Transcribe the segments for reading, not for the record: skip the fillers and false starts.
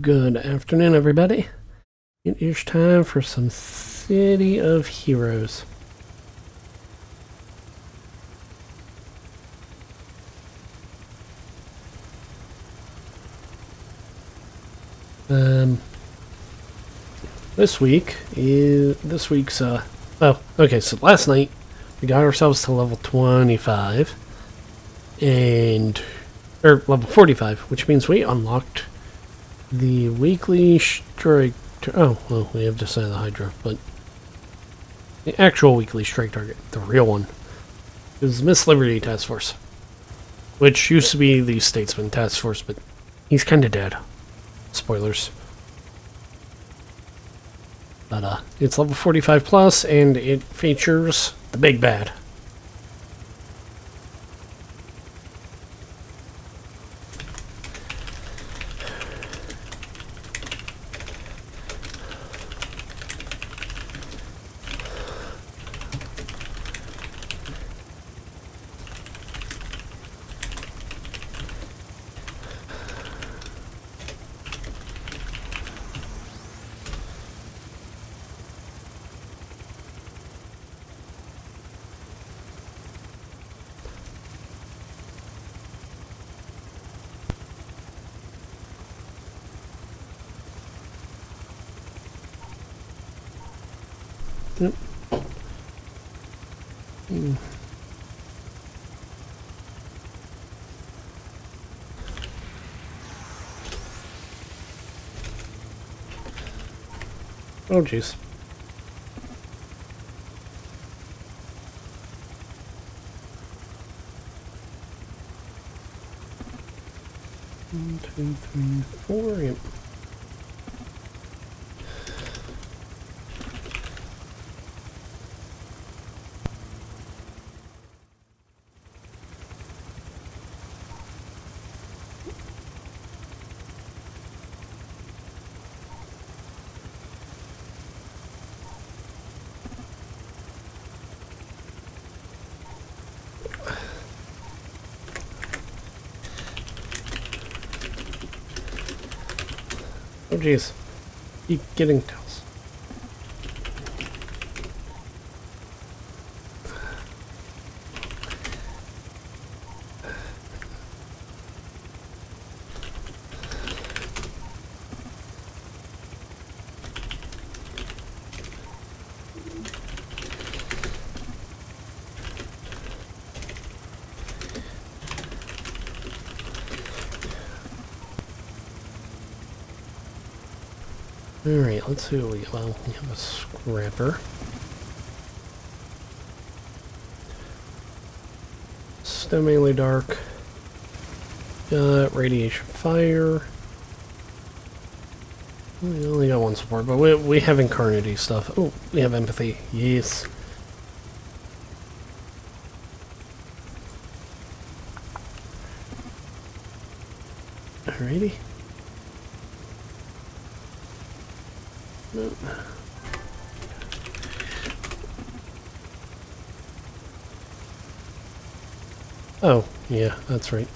Good afternoon, everybody. It is time for some City of Heroes. This week's so last night we got ourselves to level 25 or level 45, which means we unlocked the weekly strike. Oh, well, we have to sign the Hydra, but the actual weekly strike target, the real one, is Miss Liberty Task Force, which used to be the Statesman Task Force, but he's kind of dead. Spoilers. But it's level 45 plus, and it features the big bad. Yep. Oh, jeez. One, two, three, four. Yep. Oh, jeez. Keep getting tells. Alright, let's see what we got. Well, we have a scrapper. Still mainly dark. Got radiation fire. We only got one support, but we have incarnity stuff. Oh, we have empathy. Yes. Alrighty. Nope. Oh, yeah, that's right.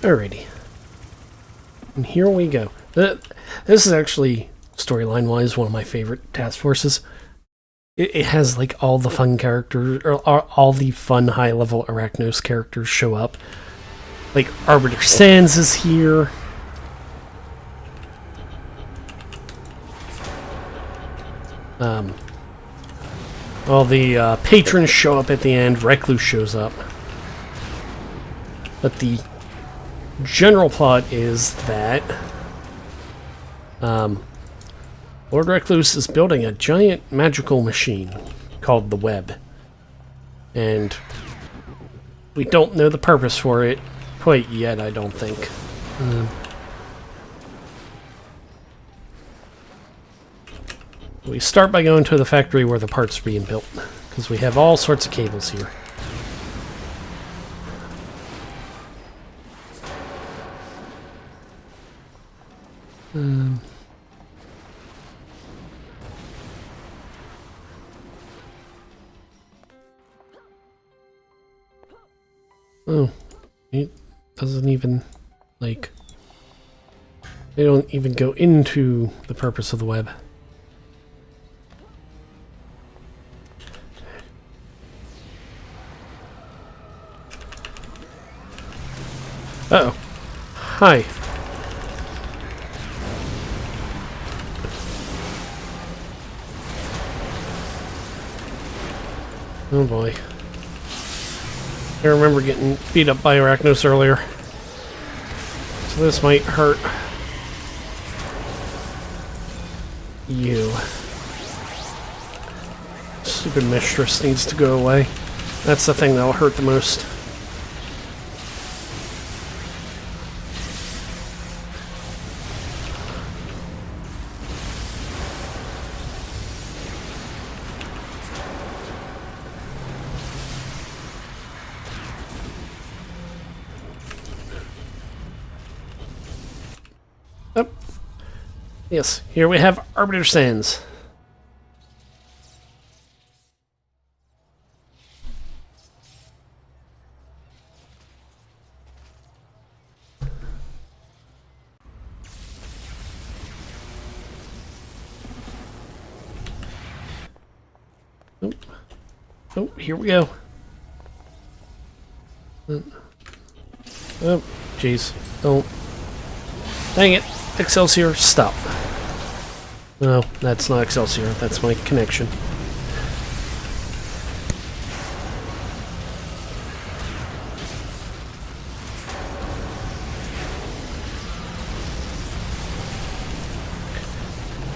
Alrighty. And here we go. This is actually, storyline-wise, one of my favorite task forces. It has like all the fun characters, or all the fun high-level Arachnos characters show up. Like Arbiter Sands is here. All the patrons show up at the end. Recluse shows up. But the general plot is that Lord Recluse is building a giant magical machine called the Web. And we don't know the purpose for it quite yet, I don't think. We start by going to the factory where the parts are being built, because we have all sorts of cables here. Oh, it doesn't even, like... They don't even go into the purpose of the web. Uh-oh. Hi. Oh boy. I remember getting beat up by Arachnos earlier. So this might hurt. You. Stupid mistress needs to go away. That's the thing that'll hurt the most. Oh. Yes, here we have Arbiter Sands. Oh, oh, here we go. Oh, jeez. Don't. Dang it. Excelsior, stop. No, that's not Excelsior. That's my connection.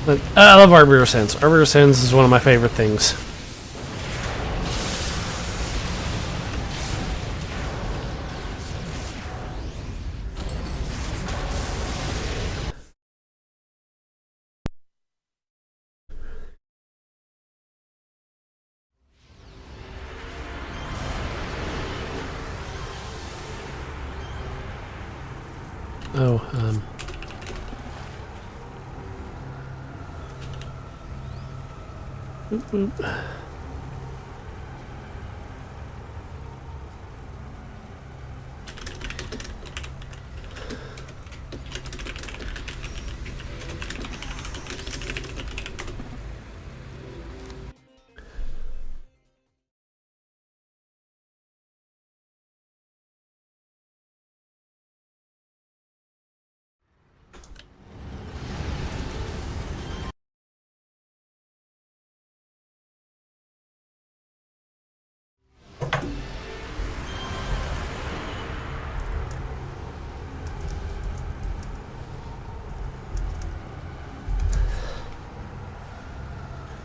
But I love Arbiter Sands. Arbiter Sands is one of my favorite things. Oh, boop, boop.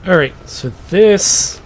Alright, so this...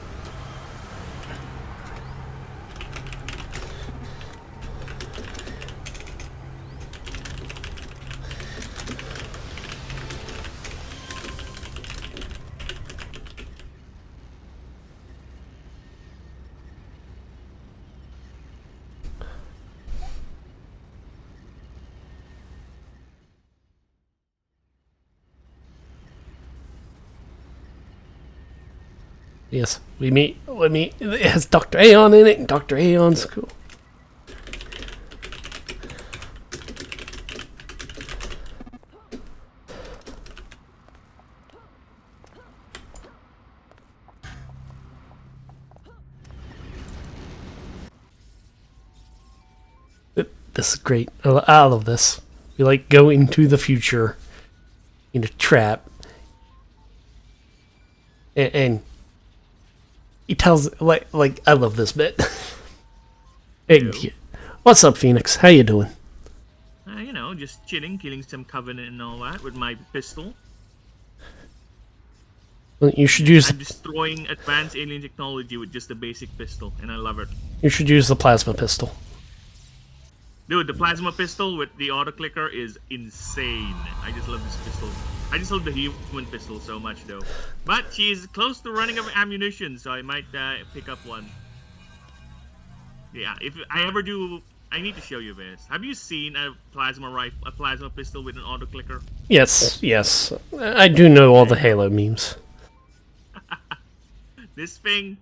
Yes, we meet. It has Dr. Aeon in it, and Dr. Aeon's cool. This is great. I love this. We like go into the future in a trap, and he tells like I love this bit. Hey, what's up, Phoenix? How you doing? You know, just chilling, killing some Covenant and all that with my pistol. Well, you should use. I'm destroying advanced alien technology with just a basic pistol, and I love it. You should use the plasma pistol. Dude, the plasma pistol with the auto clicker is insane. I just love this pistol. I just love the human pistol so much, though. But she's close to running out of ammunition, so I might pick up one. Yeah, if I ever do, I need to show you this. Have you seen a plasma pistol with an auto clicker? Yes, yes. I do know all the Halo memes. This thing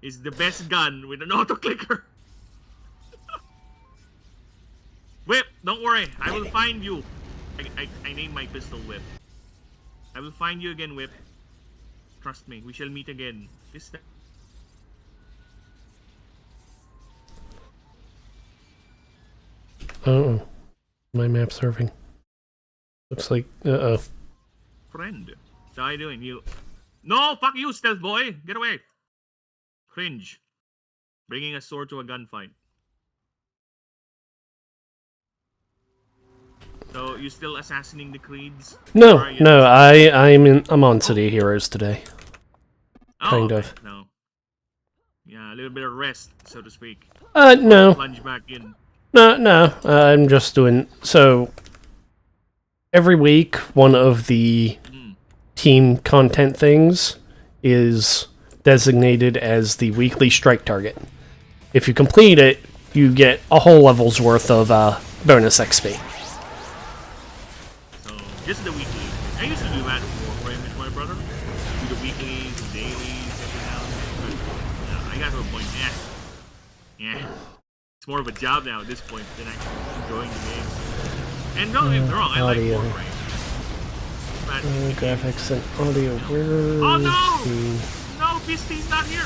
is the best gun with an auto clicker. Don't worry, I will find you. I named my pistol Whip. I will find you again, Whip. Trust me, we shall meet again. This time. Oh, my map serving. Looks like Friend. So how you doing? You? No, fuck you, stealth boy. Get away. Cringe. Bringing a sword to a gunfight. So you still assassinating the creeds? No, Or are you- no. I'm on City Heroes today. Oh, kind okay, of. No. Yeah, a little bit of rest, so to speak. No, Plunge back in. no. I'm just doing so. Every week, one of the team content things is designated as the weekly strike target. If you complete it, you get a whole level's worth of bonus XP. So just the weekly. I used to do that before with my brother. Do the weeklies, the dailies, every now and then. But yeah, I got to a point. Yeah. It's more of a job now at this point than actually enjoying the game. And don't get me wrong, I like audio. Warframe. But Graphics and audio. oh no! No, Beastie's not here.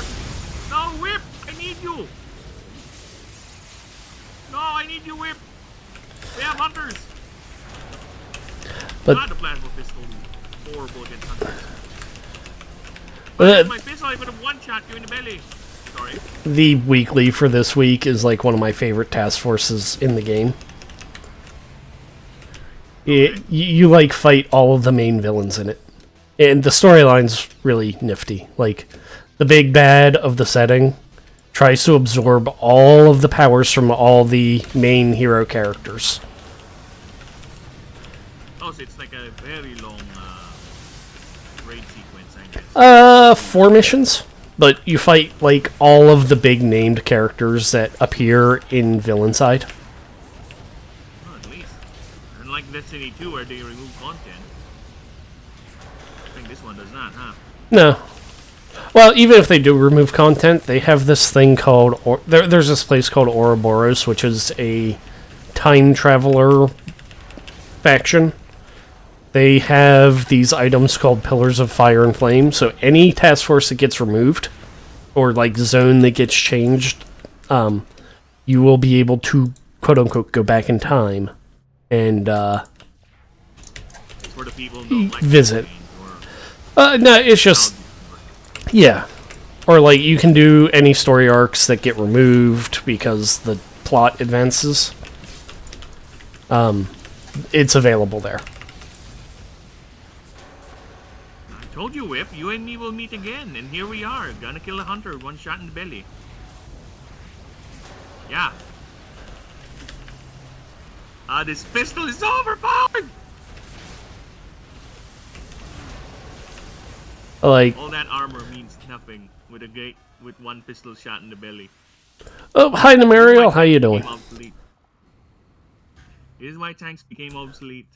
No, Whip, I need you. No, I need you, Whip. We have hunters. But Not the plasma pistol. Horrible against hunters. uh, My pistol, I could have one-shot you in the belly. Sorry. the weekly for this week is like one of my favorite task forces in the game. You like fight all of the main villains in it, and the storyline's really nifty. Like the big bad of the setting tries to absorb all of the powers from all the main hero characters. Oh, so it's like a very long raid sequence, I guess. 4 missions, but you fight like all of the big named characters that appear in villain side. Oh, at least. Unlike Destiny 2 where they remove content. I think this one does not, huh? No. Well, even if they do remove content, they have this thing called... there's this place called Ouroboros, which is a time traveler faction. They have these items called Pillars of Fire and Flame, so any task force that gets removed, or like zone that gets changed, you will be able to, quote-unquote, go back in time and It's for the people who don't like visit. or No, it's just... Yeah. Or, like, you can do any story arcs that get removed because the plot advances. It's available there. I told you, Whip, you and me will meet again, and here we are, gonna kill a hunter, one shot in the belly. Yeah. This pistol is overpowered! Like, All that armor means nothing with with one pistol shot in the belly. oh, hi, Namario, how you Became doing? obsolete. This is why tanks became obsolete.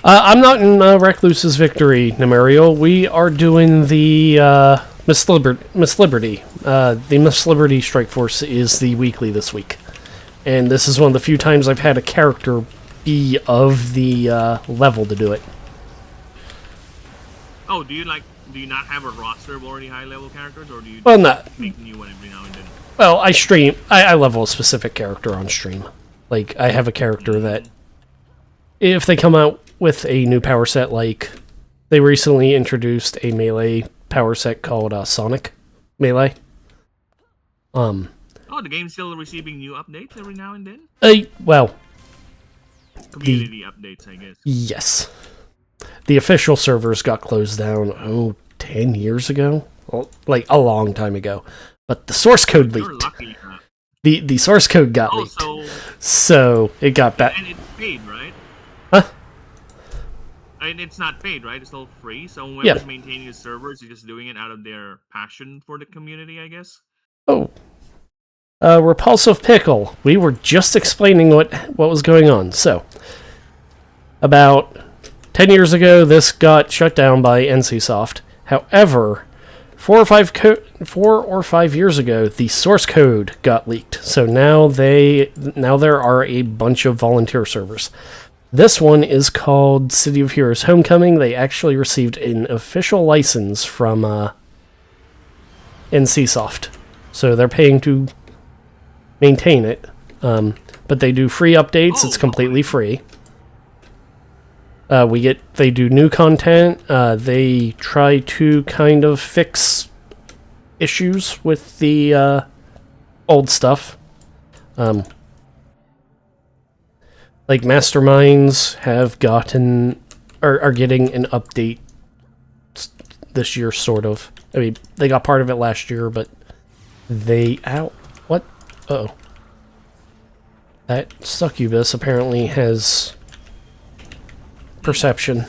I'm not in Recluse's Victory, Namario. We are doing the Miss Liberty. The Miss Liberty Strike Force is the weekly this week. And this is one of the few times I've had a character be of the level to do it. Oh, do you not have a roster of already high level characters, or do you Well, not... make new one every now and then? Well, I stream... I level a specific character on stream. Like, I have a character that... If they come out with a new power set, like... They recently introduced a melee power set called Sonic Melee. Oh, the game's still receiving new updates every now and then? Well, Community updates, I guess. yes. The official servers got closed down, 10 years ago? Well, like, a long time ago. But the source code You're leaked. lucky. The source code got Oh, leaked. so... So, it got back... And it's paid, right? Huh? And it's not paid, right? It's all free. So whoever's Yeah. maintaining the servers is just doing it out of their passion for the community, I guess. Oh. Repulsive Pickle. We were just explaining what was going on. So, about 10 years ago, this got shut down by NCSoft. However, 4 or 5 or 5 years ago, the source code got leaked. So now there are a bunch of volunteer servers. This one is called City of Heroes Homecoming. They actually received an official license from NCSoft. So they're paying to maintain it. But they do free updates. It's completely free. They do new content. They try to kind of fix issues with the old stuff. Like Masterminds have gotten are getting an update this year, sort of. I mean, they got part of it last year, but what? Uh-oh. That succubus apparently has perception,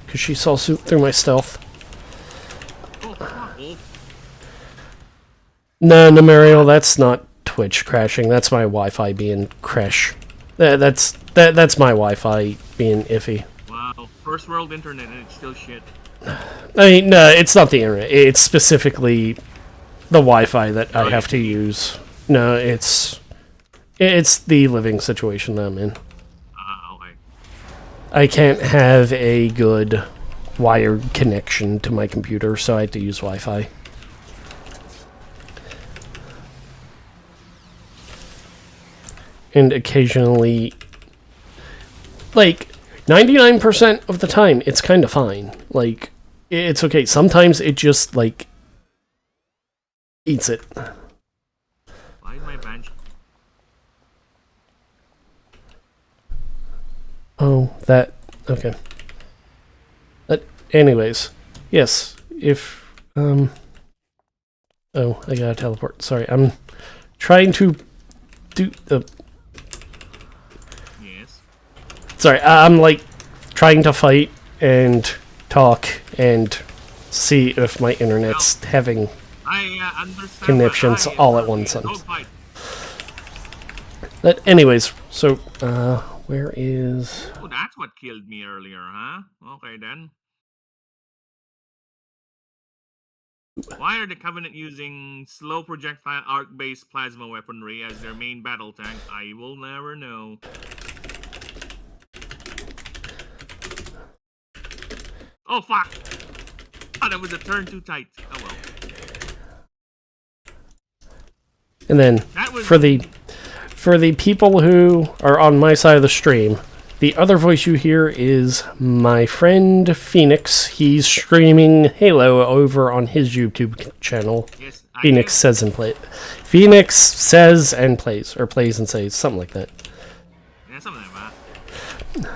because she saw through my stealth. No, Mario, that's not Twitch crashing. That's my Wi-Fi being crash. That's my Wi-Fi being iffy. Wow, first world internet and it's still shit. I mean, no, it's not the internet. It's specifically the Wi-Fi that I have to use. No, it's the living situation that I'm in. Okay. I can't have a good wired connection to my computer, so I have to use Wi-Fi. And occasionally, like, 99% of the time, it's kind of fine. Like, it's okay. Sometimes it just, like, eats it. Why is my bench? Oh, okay. But, anyways, yes, if, oh, I gotta teleport. Sorry, I'm trying to do the... Yes. Sorry, I'm, like, trying to fight and talk and see if my internet's having conniptions all at once. But anyways, so, where is... Oh, that's what killed me earlier, huh? Okay, then. Why are the Covenant using slow projectile arc-based plasma weaponry as their main battle tank? I will never know. Oh, fuck! Oh, that was a turn too tight. Oh, well. And then, for the people who are on my side of the stream, the other voice you hear is my friend Phoenix. He's streaming Halo over on his YouTube channel. Yes, Phoenix Says and Plays. Phoenix Says and Plays, or Plays and Says, something like that. Yeah, something like that.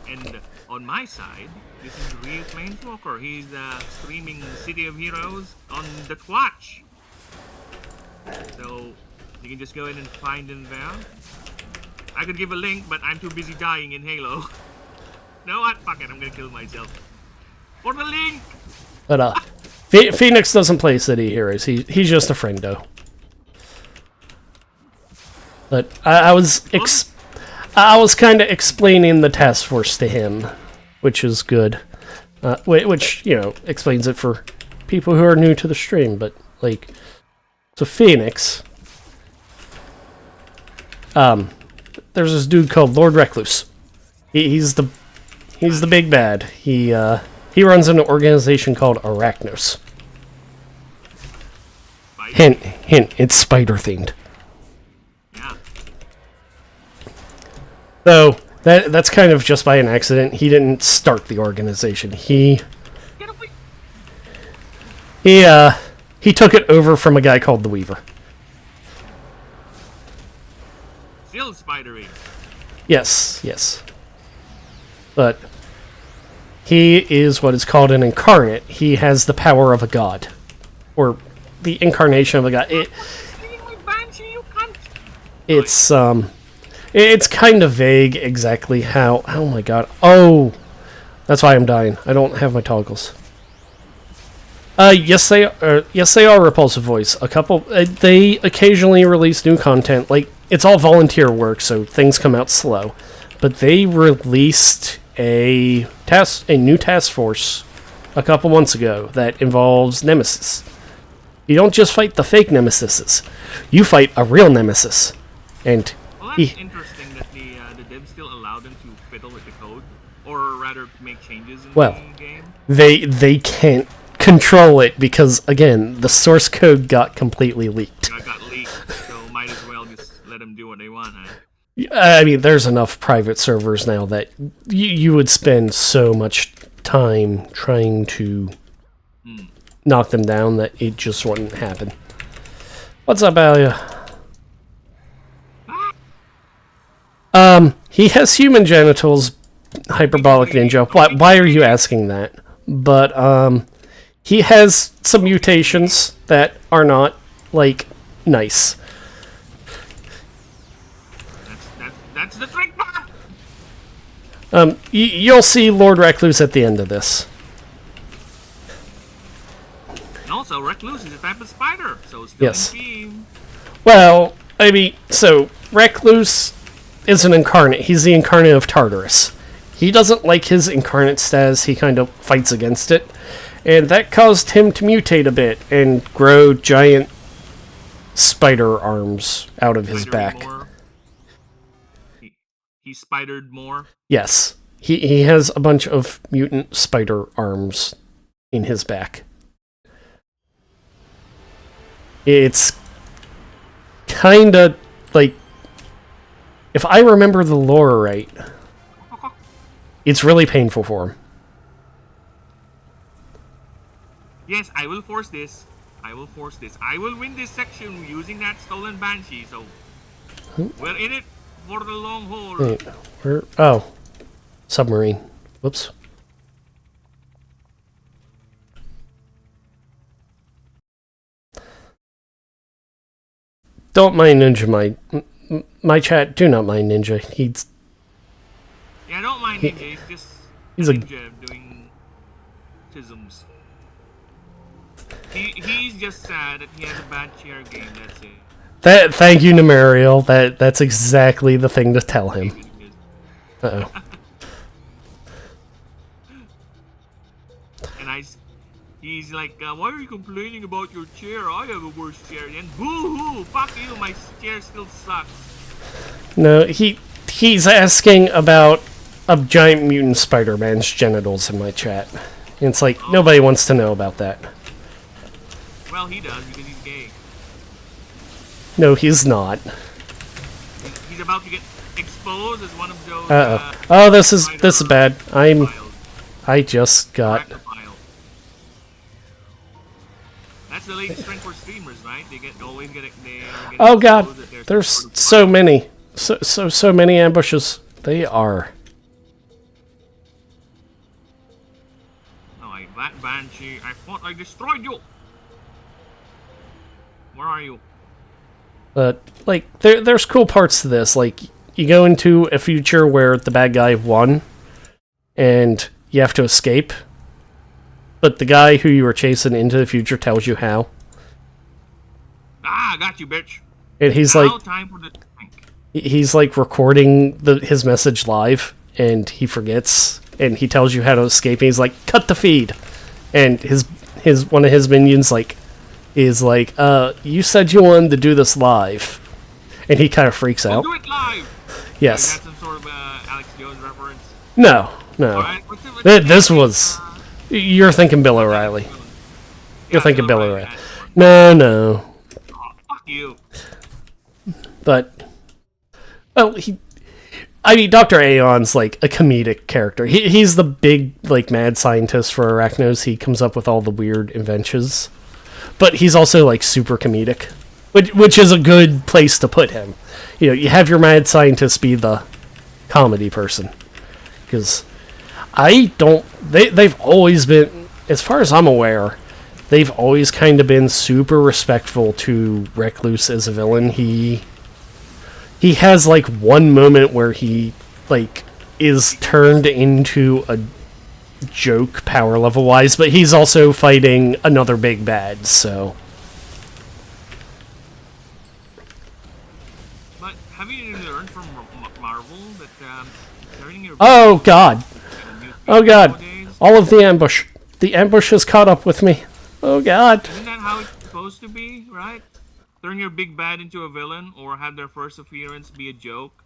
And on my side, this is Real Planeswalker. He's streaming City of Heroes on the Twitch. So you can just go in and find him there. I could give a link, but I'm too busy dying in Halo. No, what? Fuck it, I'm gonna kill myself. For the link! But, Phoenix doesn't play City Heroes. He's just a friendo. But I was kind of explaining the task force to him, which is good. Which, you know, explains it for people who are new to the stream. But, like, so Phoenix... there's this dude called Lord Recluse. He's the big bad. He runs an organization called Arachnos. Hint, it's spider themed. Yeah. So that's kind of just by an accident. He didn't start the organization. He took it over from a guy called the Weaver. Still spidery. Yes. But he is what is called an incarnate. He has the power of a god. Or the incarnation of a god. It's kind of vague exactly how... Oh my god. Oh! That's why I'm dying. I don't have my toggles. Yes they are Repulsive Voice. A couple... they occasionally release new content. Like, it's all volunteer work, so things come out slow. But they released a new task force a couple months ago that involves Nemesis. You don't just fight the fake nemesises. You fight a real nemesis. And Well, that's interesting that the devs still allow them to fiddle with the code, or rather make changes in Well, the game. they can't control it because, again, the source code got completely leaked. It got leaked, so might as well just let them do what they want, huh? I mean, there's enough private servers now that you would spend so much time trying to knock them down that it just wouldn't happen. What's up, Alia? He has human genitals, Hyperbolic Ninja. Why are you asking that? But, he has some mutations that are not, like, nice. That's the trick part! You'll see Lord Recluse at the end of this. And also, Recluse is a type of spider, so still Yes. in theme. Well, I mean, so, Recluse is an incarnate. He's the incarnate of Tartarus. He doesn't like his incarnate status. He kind of fights against it. And that caused him to mutate a bit and grow giant spider arms out of his Spidery back. more. He spidered more. Yes. He has a bunch of mutant spider arms in his back. It's kinda like, if I remember the lore right, it's really painful for him. Yes, I will force this. I will force this. I will win this section using that stolen Banshee, so we're in it for the long haul. Wait, where? Oh, submarine. Whoops. Don't mind Ninja, my chat. Do not mind Ninja. Yeah, I don't mind Ninja. He's a Ninja doing tisms. He's just sad that he has a bad chair game. That's it. Thank you, Numerial. That's exactly the thing to tell him. Uh oh. And he's like, why are you complaining about your chair? I have a worse chair. And boo-hoo! Fuck you! My chair still sucks. No, he's asking about a giant mutant Spider-Man's genitals in my chat. And it's like, nobody wants to know about that. Well, he does because he's gay. No, he's not. He's about to get exposed as one of those. Oh, this is bad. Files. I just got. File. That's the latest trend for streamers, right? They always get Oh god, exposed that there's sort of so many, so many ambushes. They are. No, that Banshee. I thought I destroyed you. Where are you? But like, there's cool parts to this. Like, you go into a future where the bad guy won, and you have to escape. But the guy who you were chasing into the future tells you how. Ah, got you, bitch. And he's Now like, time for the tank. he's like recording his message live, and he forgets, and he tells you how to escape. And he's like, cut the feed, and his one of his minions is like, you said you wanted to do this live, and he kind of freaks We'll out. do it live. Yes. Is that some sort of Alex Jones reference? No. Alright, what's This was. You're thinking Bill O'Reilly. You're thinking Bill O'Reilly. That's No. oh, fuck you. But, well, I mean, Dr. Aeon's like a comedic character. He's the big, like, mad scientist for Arachnos. He comes up with all the weird inventions. But he's also, like, super comedic, which is a good place to put him. You know, you have your mad scientist be the comedy person. Because they've always been, as far as I'm aware, they've always kind of been super respectful to Recluse as a villain. He has like one moment where he like is turned into a joke power level wise, but he's also fighting another big bad, so. But have you learned from Marvel that turning your Oh god. Oh god. nowadays, All of the ambush. The ambush has caught up with me. Oh god. isn't that how it's supposed supposed to be, right? Turn your big bad into a villain or have their first appearance be a joke.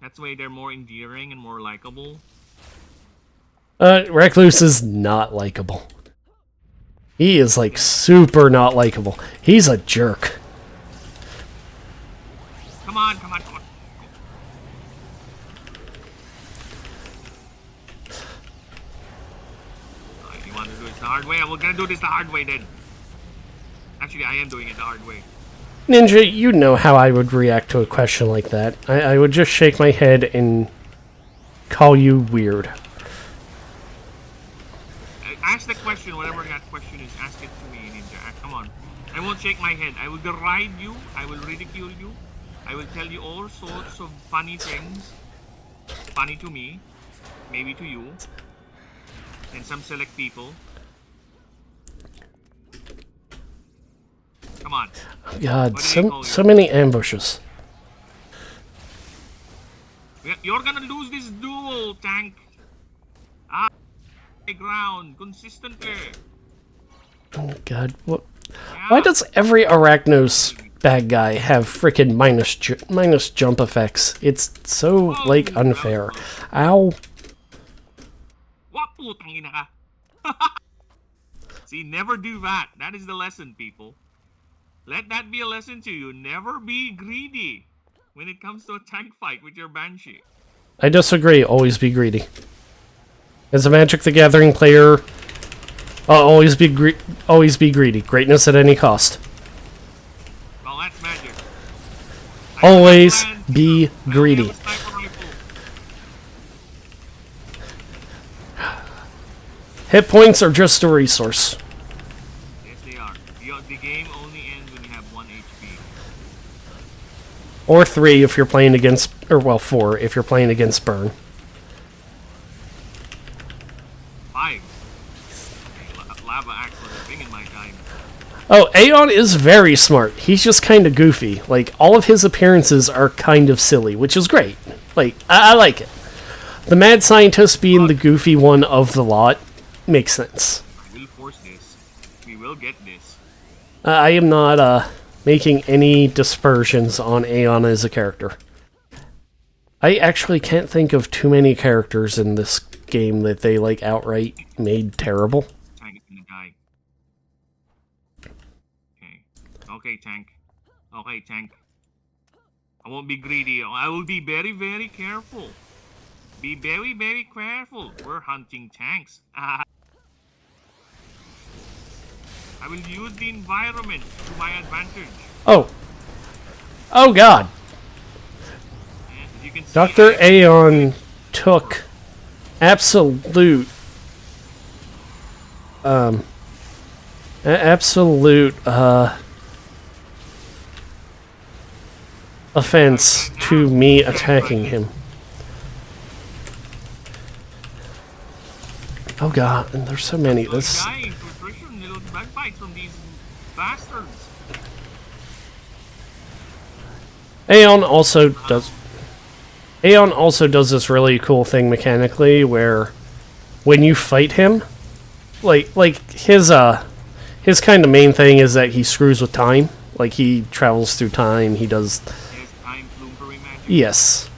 That's why they're more endearing and more likable. Recluse is not likable. He is, like, super not likable. He's a jerk. Come on, come on, come on. You want to do it the hard way? We're gonna do this the hard way then. Actually, I am doing it the hard way. Ninja, you know how I would react to a question like that. I would just shake my head and call you weird. Ask the question, whatever that question is. Ask it to me, Ninja. Come on. I won't shake my head. I will deride you. I will ridicule you. I will tell you all sorts of funny things. Funny to me. Maybe to you. And some select people. Come on. Oh God, so many ambushes. You're gonna lose this duel, Tank. Ground consistently. Oh God, what? Yeah. Why does every Arachnos bad guy have frickin' minus jump effects? It's so like unfair. Ow. See, never do that. That is the lesson, people. Let that be a lesson to you. Never be greedy when it comes to a tank fight with your Banshee. I disagree. Always be greedy. As a Magic the Gathering player, always be greedy. Greatness at any cost. Well, that's Magic. Always be greedy. Hit points are just a resource. Yes, they are. The game only ends when you have 1 HP. Or 3 if you're playing against, or well, 4 if you're playing against Burn. 5. Lava Axe was a thing in my time. Oh, Aeon is very smart. He's just kind of goofy. Like, all of his appearances are kind of silly, which is great. Like, I like it. The mad scientist being the goofy one of the lot makes sense. I will force this. We will get this. I am not making any dispersions on Aeon as a character. I actually can't think of too many characters in this game that they like outright made terrible. Tank is gonna die. Okay, Tank. Okay, Tank. I won't be greedy. I will be very, very careful. Be very, very careful. We're hunting tanks. I will use the environment to my advantage. Oh. Oh God. Yes, as you can see, Dr. Aeon took absolute offense to me attacking him. Oh God, and there's so many. This dying to attrition, little bug bites from these bastards. Aeon also does this really cool thing mechanically where when you fight him, like his kind of main thing is that he screws with time. Like he travels through time, he does time magic? Yes.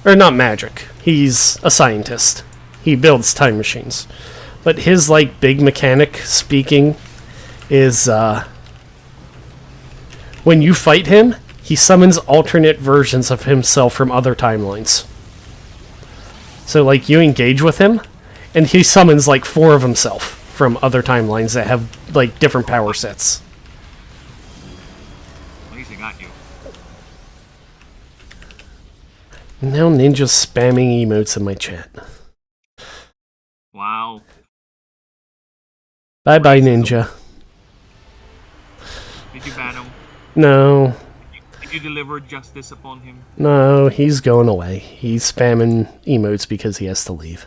Or not magic. He's a scientist. He builds time machines. But his like big mechanic speaking is when you fight him, he summons alternate versions of himself from other timelines. So, like, you engage with him, and he summons, like, 4 of himself from other timelines that have, like, different power sets. At least I got you. Now Ninja's spamming emotes in my chat. Wow. Bye-bye, Ninja. Did you ban him? No. Did you deliver justice upon him? No, he's going away. He's spamming emotes because he has to leave.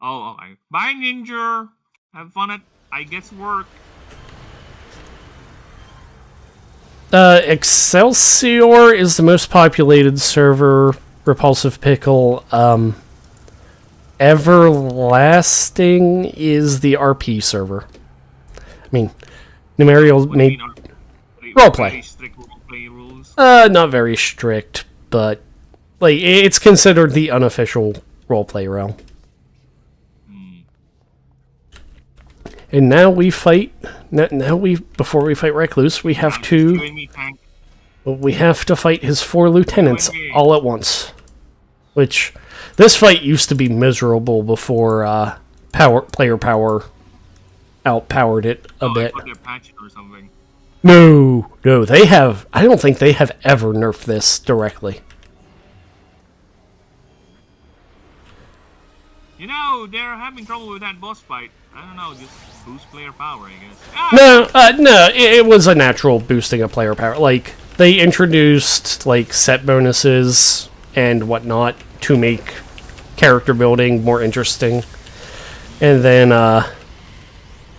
Oh, okay. Bye, Ninja. Have fun at, I guess, work. Excelsior is the most populated server. Repulsive Pickle. Everlasting is the RP server. I mean, Numerial What do you made mean, roleplay. very strict roleplay rules? Not very strict, but like it's considered the unofficial roleplay realm. And now we fight. Before we fight Recluse, we have You to and me, Tank. fight his 4 lieutenants Okay. all at once. Which this fight used to be miserable before player power outpowered it a bit. I thought they're patching or something. No, they have. I don't think they have ever nerfed this directly. You know, they're having trouble with that boss fight. I don't know, just boost player power, I guess. Ah! No, it was a natural boosting of player power. Like, they introduced, like, set bonuses and whatnot to make character building more interesting. And then,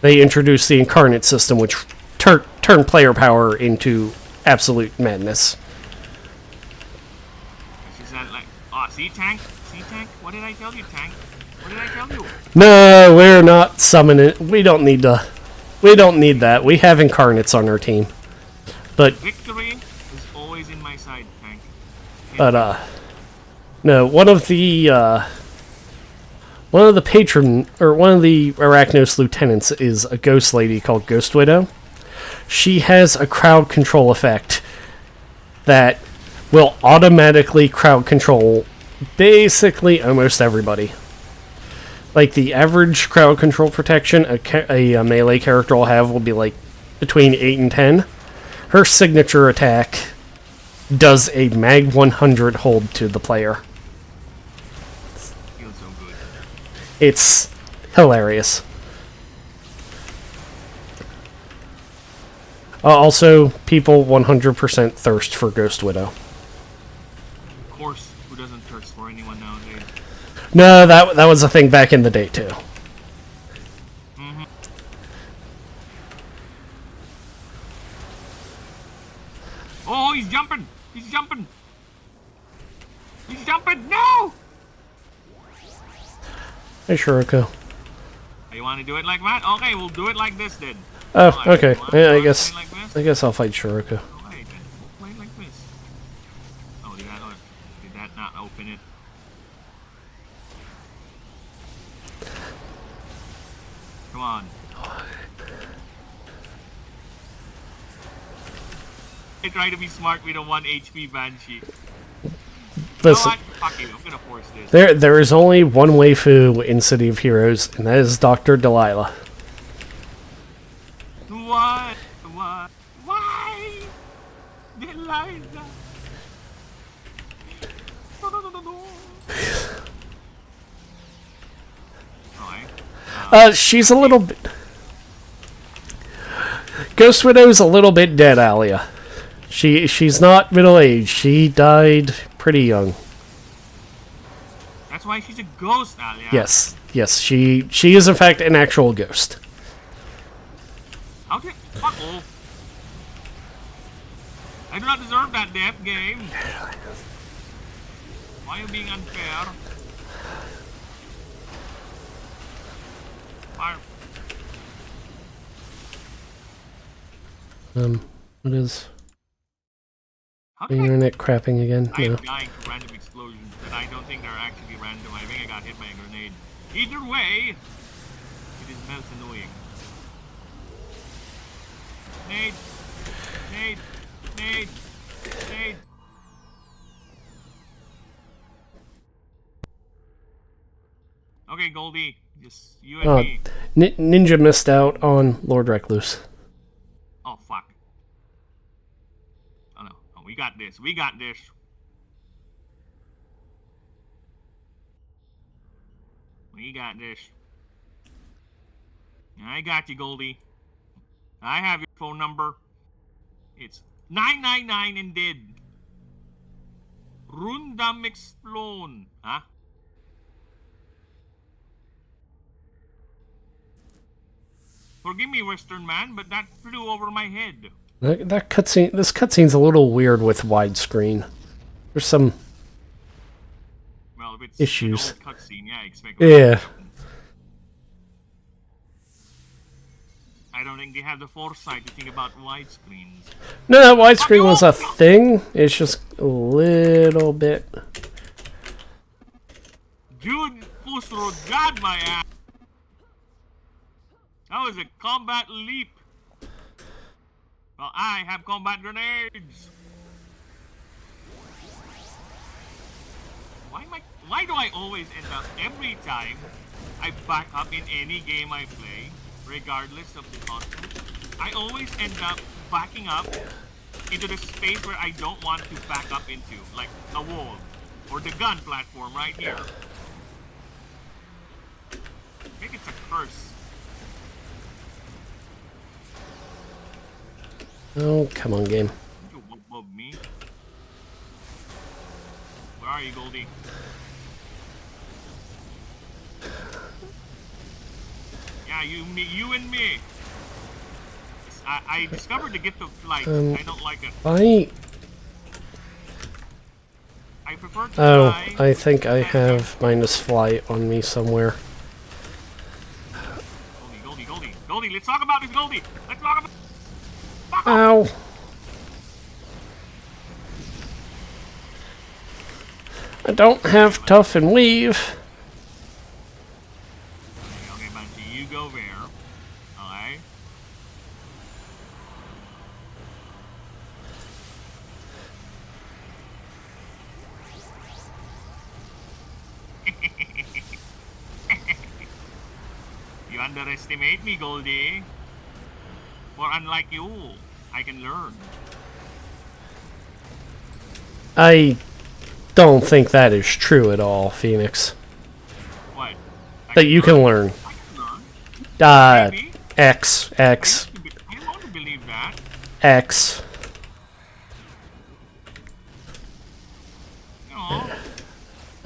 they introduced the incarnate system, which turned player power into absolute madness. She said, like, oh, see, Tank? See, Tank? What did I tell you, Tank? What did I tell you? No, we're not summoning. We don't need that. We have incarnates on our team. But Victory is always in my side, Tank. no, one of the Arachnos lieutenants is a ghost lady called Ghost Widow. She has a crowd control effect that will automatically crowd control basically almost everybody. Like, the average crowd control protection a melee character will have will be like between 8 and 10. Her signature attack does a Mag 100 hold to the player. Feels so good. It's hilarious. Also, people 100% thirst for Ghost Widow. Of course, who doesn't thirst for anyone nowadays? No, that was a thing back in the day, too. Oh, he's jumping! He's jumping! He's jumping! No! Hey, Shuriko. You want to do it like that? Okay, we'll do it like this then. Oh, Alright, okay. you want- Yeah, you I want to guess play like this? I guess I'll fight Shuriko. Alright, then we'll play like this. Oh, did that not open it? Come on. I try to be smart with a 1 HP Banshee. Listen, You know what? Fuck you, I'm gonna force this. there is only one waifu in City of Heroes, and that is Dr. Delilah. What? Why? Delilah. No. Alright. She's a little bit... Ghost Widow's a little bit dead, Alia. She's not middle-aged. She died pretty young. That's why she's a ghost, Alia. Yes, she is in fact an actual ghost. How did... Uh-oh. I do not deserve that death game. Why are you being unfair? Fire. What is How the did internet crapping again? I am No. dying to random explosions that I don't think are actually random. I think I got hit by a grenade. Either way, it is most annoying. Nade! Nade! Nade! Nade! Okay, Goldie. Just you and me. Ninja missed out on Lord Recluse. Oh, fuck. Oh, no. Oh, we got this. We got this. We got this. I got you, Goldie. I have your phone number. It's 999 and dead. Rundam explode. Huh? Forgive me, Western man, but that flew over my head. That cutscene. This cutscene's a little weird with widescreen. There's some Well, if it's issues. an old cutscene, yeah, I expect. Yeah. I don't think they have the foresight to think about widescreens. No, that widescreen was a thing. It's just a little bit. Dude, Fusro got my ass. That was a combat leap. Well, I have combat grenades. Why do I always end up every time I back up in any game I play, regardless of the content? I always end up backing up into the space where I don't want to back up into, like a wall or the gun platform right here. I think it's a curse. Oh, come on, game. You whoop me. Where are you, Goldie? Yeah, you and me. I discovered the gift of flight. I don't like it. I prefer to fly. I think I have minus flight on me somewhere. Goldie, let's talk about this, Goldie. Let's talk about. Ow. I don't have tough and weave. Okay, Banshee, you go there. Alright. You underestimate me, Goldie. For unlike you, I can learn. I don't think that is true at all, Phoenix. What? That you can learn. I can learn. Maybe. X. I want to believe that. X. No,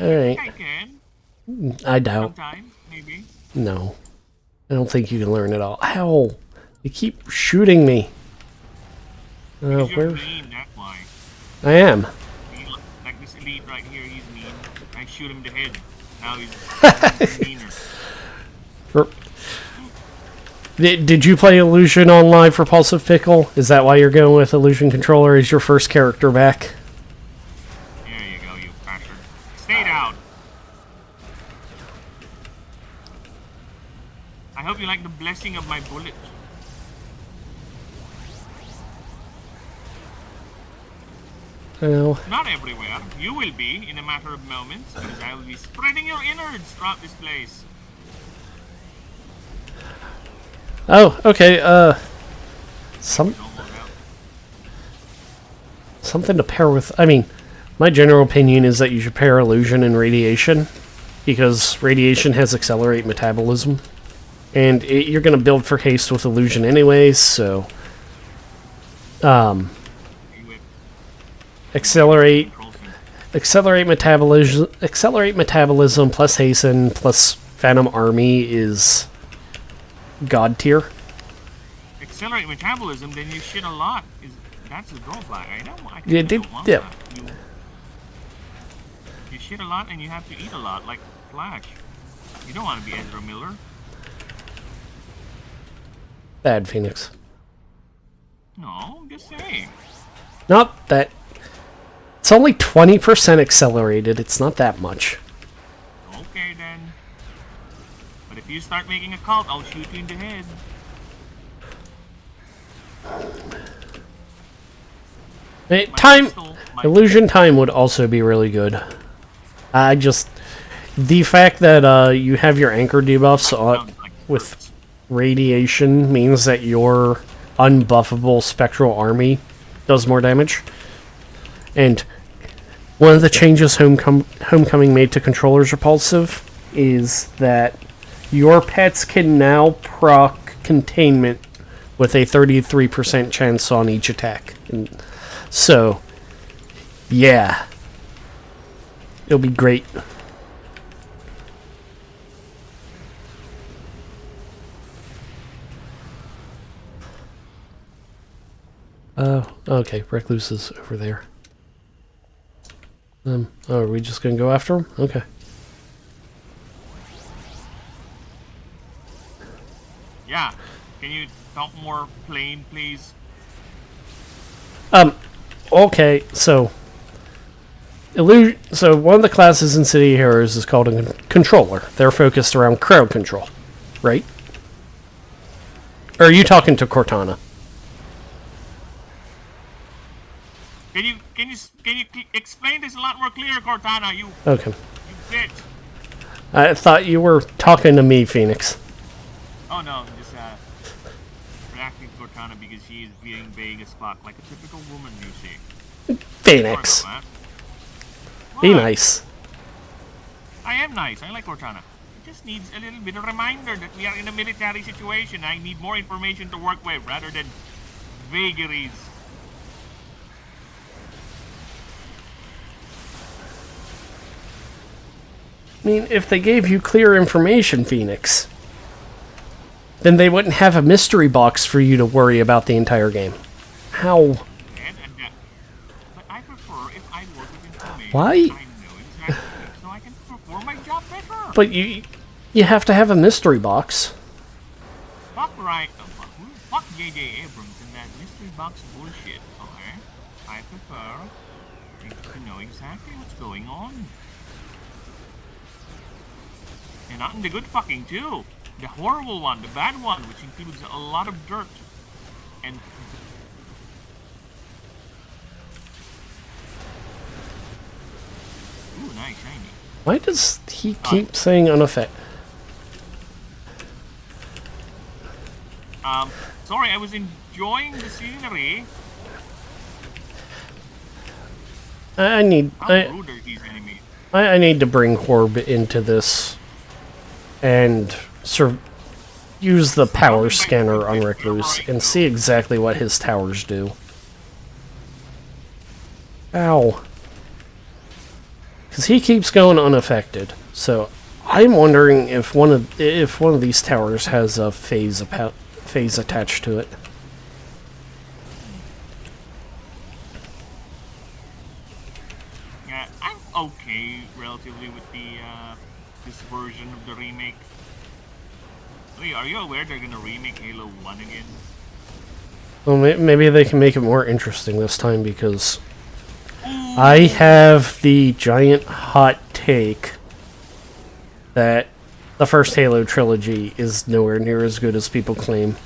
Alright. I can. I doubt. Sometimes, maybe. No. I don't think you can learn at all. Ow! You keep shooting me. Because you're Where? mean, that's why. I am. Like this elite right here, he's mean. I shoot him in the head. Now he's meaner. Did you play Illusion on Live Repulsive Pickle? Is that why you're going with Illusion Controller as your first character back? There you go, you bastard. Stay down. I hope you like the blessing of my bullet. Well, Not everywhere. You will be in a matter of moments, because I will be spreading your innards throughout this place. oh, okay, Don't walk out. something to pair with... I mean, my general opinion is that you should pair Illusion and Radiation, because Radiation has Accelerate Metabolism, and you're going to build for haste with Illusion anyways, so... You with Accelerate control thing. Accelerate metabolism plus hasten plus Phantom Army is god tier. Accelerate metabolism, then you shit a lot. That's a drawback. I don't want Yeah, that. yeah. You shit a lot and you have to eat a lot, like Flash. You don't want to be Ezra Miller. Bad Phoenix. No, I'm just saying. Not that. It's only 20% accelerated. It's not that much. Okay then. But if you start making a cult, I'll shoot you in the head. Eh, My time pistol, my- Illusion time would also be really good. I just the fact that you have your anchor debuffs sounds like with birds. Radiation means that your unbuffable Spectral Army does more damage. And one of the changes Homecoming made to Controller's Repulsive is that your pets can now proc Containment with a 33% chance on each attack. And so, yeah. It'll be great. Okay, Recluse is over there. Oh, are we just gonna go after him? Okay. Yeah. Can you talk more plain, please? Okay, so so one of the classes in City Heroes is called a controller. They're focused around crowd control, right? Or are you talking to Cortana? Can you explain this a lot more clear, Cortana? You Okay. bitch. I thought you were talking to me, Phoenix. Oh no, I'm just reacting to Cortana because she is being vague as fuck, like a typical woman, you see. Phoenix. Sorry about that. Be What? nice. I am nice. I like Cortana. It just needs a little bit of reminder that we are in a military situation. I need more information to work with rather than vagaries. I mean, if they gave you clear information, Phoenix, then they wouldn't have a mystery box for you to worry about the entire game. How? But I prefer if I work with information. Why? I know exactly, so I can perform my job better. But you have to have a mystery box. Fuck right. Fuck J.J. Abrams and that mystery box bullshit. Okay, I prefer to know exactly what's going on. And not in the good fucking too. The horrible one, the bad one, which includes a lot of dirt. And ooh, nice, shiny. Why does he keep saying unaffected? Sorry, I was enjoying the scenery. I need How rude are these enemies? I need to bring Horb into this and use the power scanner on Recluse and see exactly what his towers do. Ow. Because he keeps going unaffected. So I'm wondering if one of these towers has a phase attached to it. Yeah, I'm okay relatively with this version of the remake. Wait, are you aware they're gonna remake Halo 1 again? Well, maybe they can make it more interesting this time because I have the giant hot take that the first Halo trilogy is nowhere near as good as people claim.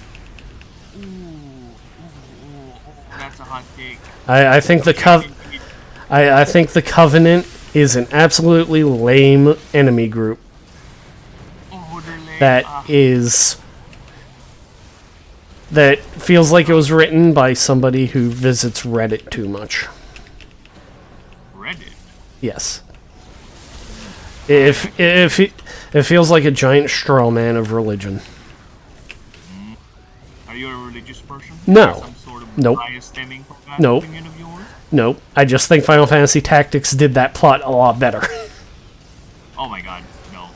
That's a hot take. I think I think the Covenant is an absolutely lame enemy group Oh, they're lame. that feels like it was written by somebody who visits Reddit too much. Reddit. Yes. If it feels like a giant straw man of religion. Are you a religious person? No. Some sort of Nope. bias stemming from that Nope. opinion of yours? Nope. I just think Final Fantasy Tactics did that plot a lot better. Oh my god, no.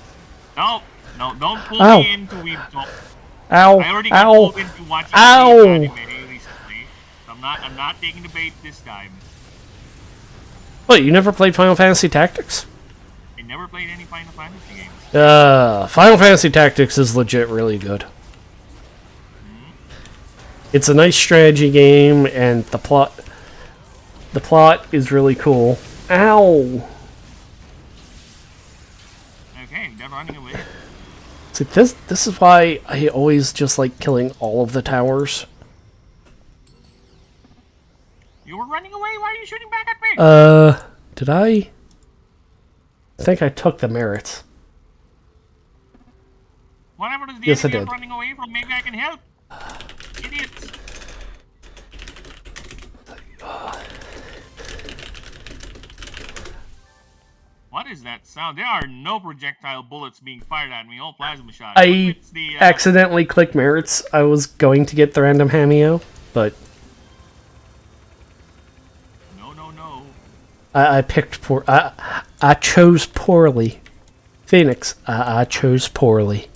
No, don't pull Ow. me into Weeb Talk. Ow! I already got Ow! pulled into watching Ow. anime recently. So I'm not taking the bait this time. Wait, you never played Final Fantasy Tactics? I never played any Final Fantasy games. Final Fantasy Tactics is legit really good. It's a nice strategy game, and the plot is really cool. Ow! Okay, they're running away. See, this is why I always just like killing all of the towers. You were running away? Why are you shooting back at me? Did I? I think I took the merits. Whatever is the Yes, I enemy I'm did. running away from, maybe I can help. Idiots. What is that sound? There are no projectile bullets being fired at me, all plasma shots. I It's the, accidentally clicked merits. I was going to get the random Hameo, but No. I picked poor. I chose poorly. Phoenix, I chose poorly.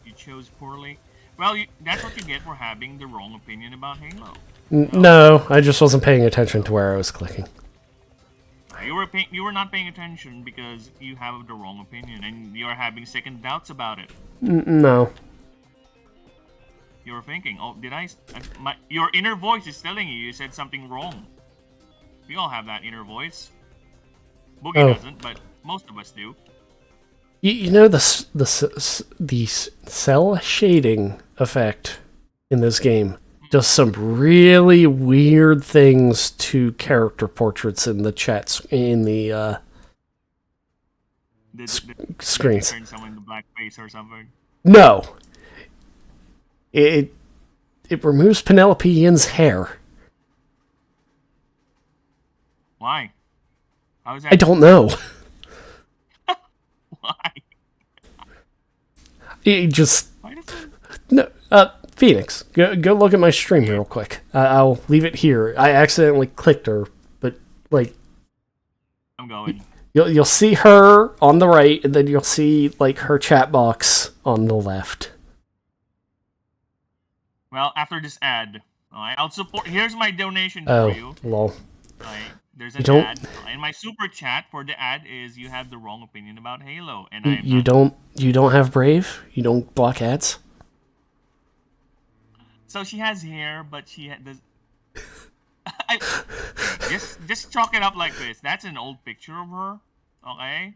You chose poorly. Well, that's what you get for having the wrong opinion about Halo. No, I just wasn't paying attention to where I was clicking. You were not paying attention because you have the wrong opinion and you are having second doubts about it. No. you were thinking, oh, did your inner voice is telling you said something wrong. We all have that inner voice. Boogie doesn't, but most of us do. You know the cell shading effect in this game does some really weird things to character portraits in the chats in the screens. Did turn someone into blackface or something? No. It removes Penelope Yin's hair. Why? How is that? I don't know. Why? It just Why does it... no. Phoenix, go look at my stream real quick. I'll leave it here. I accidentally clicked her, but like, I'm going. you'll see her on the right, and then you'll see like her chat box on the left. Well, after this ad, I'll support. Here's my donation for you. Lol. There's an ad, and my super chat for the ad is you have the wrong opinion about Halo, and you don't have Brave. You don't block ads. So she has hair, but she does. Just chalk it up like this. That's an old picture of her. Okay,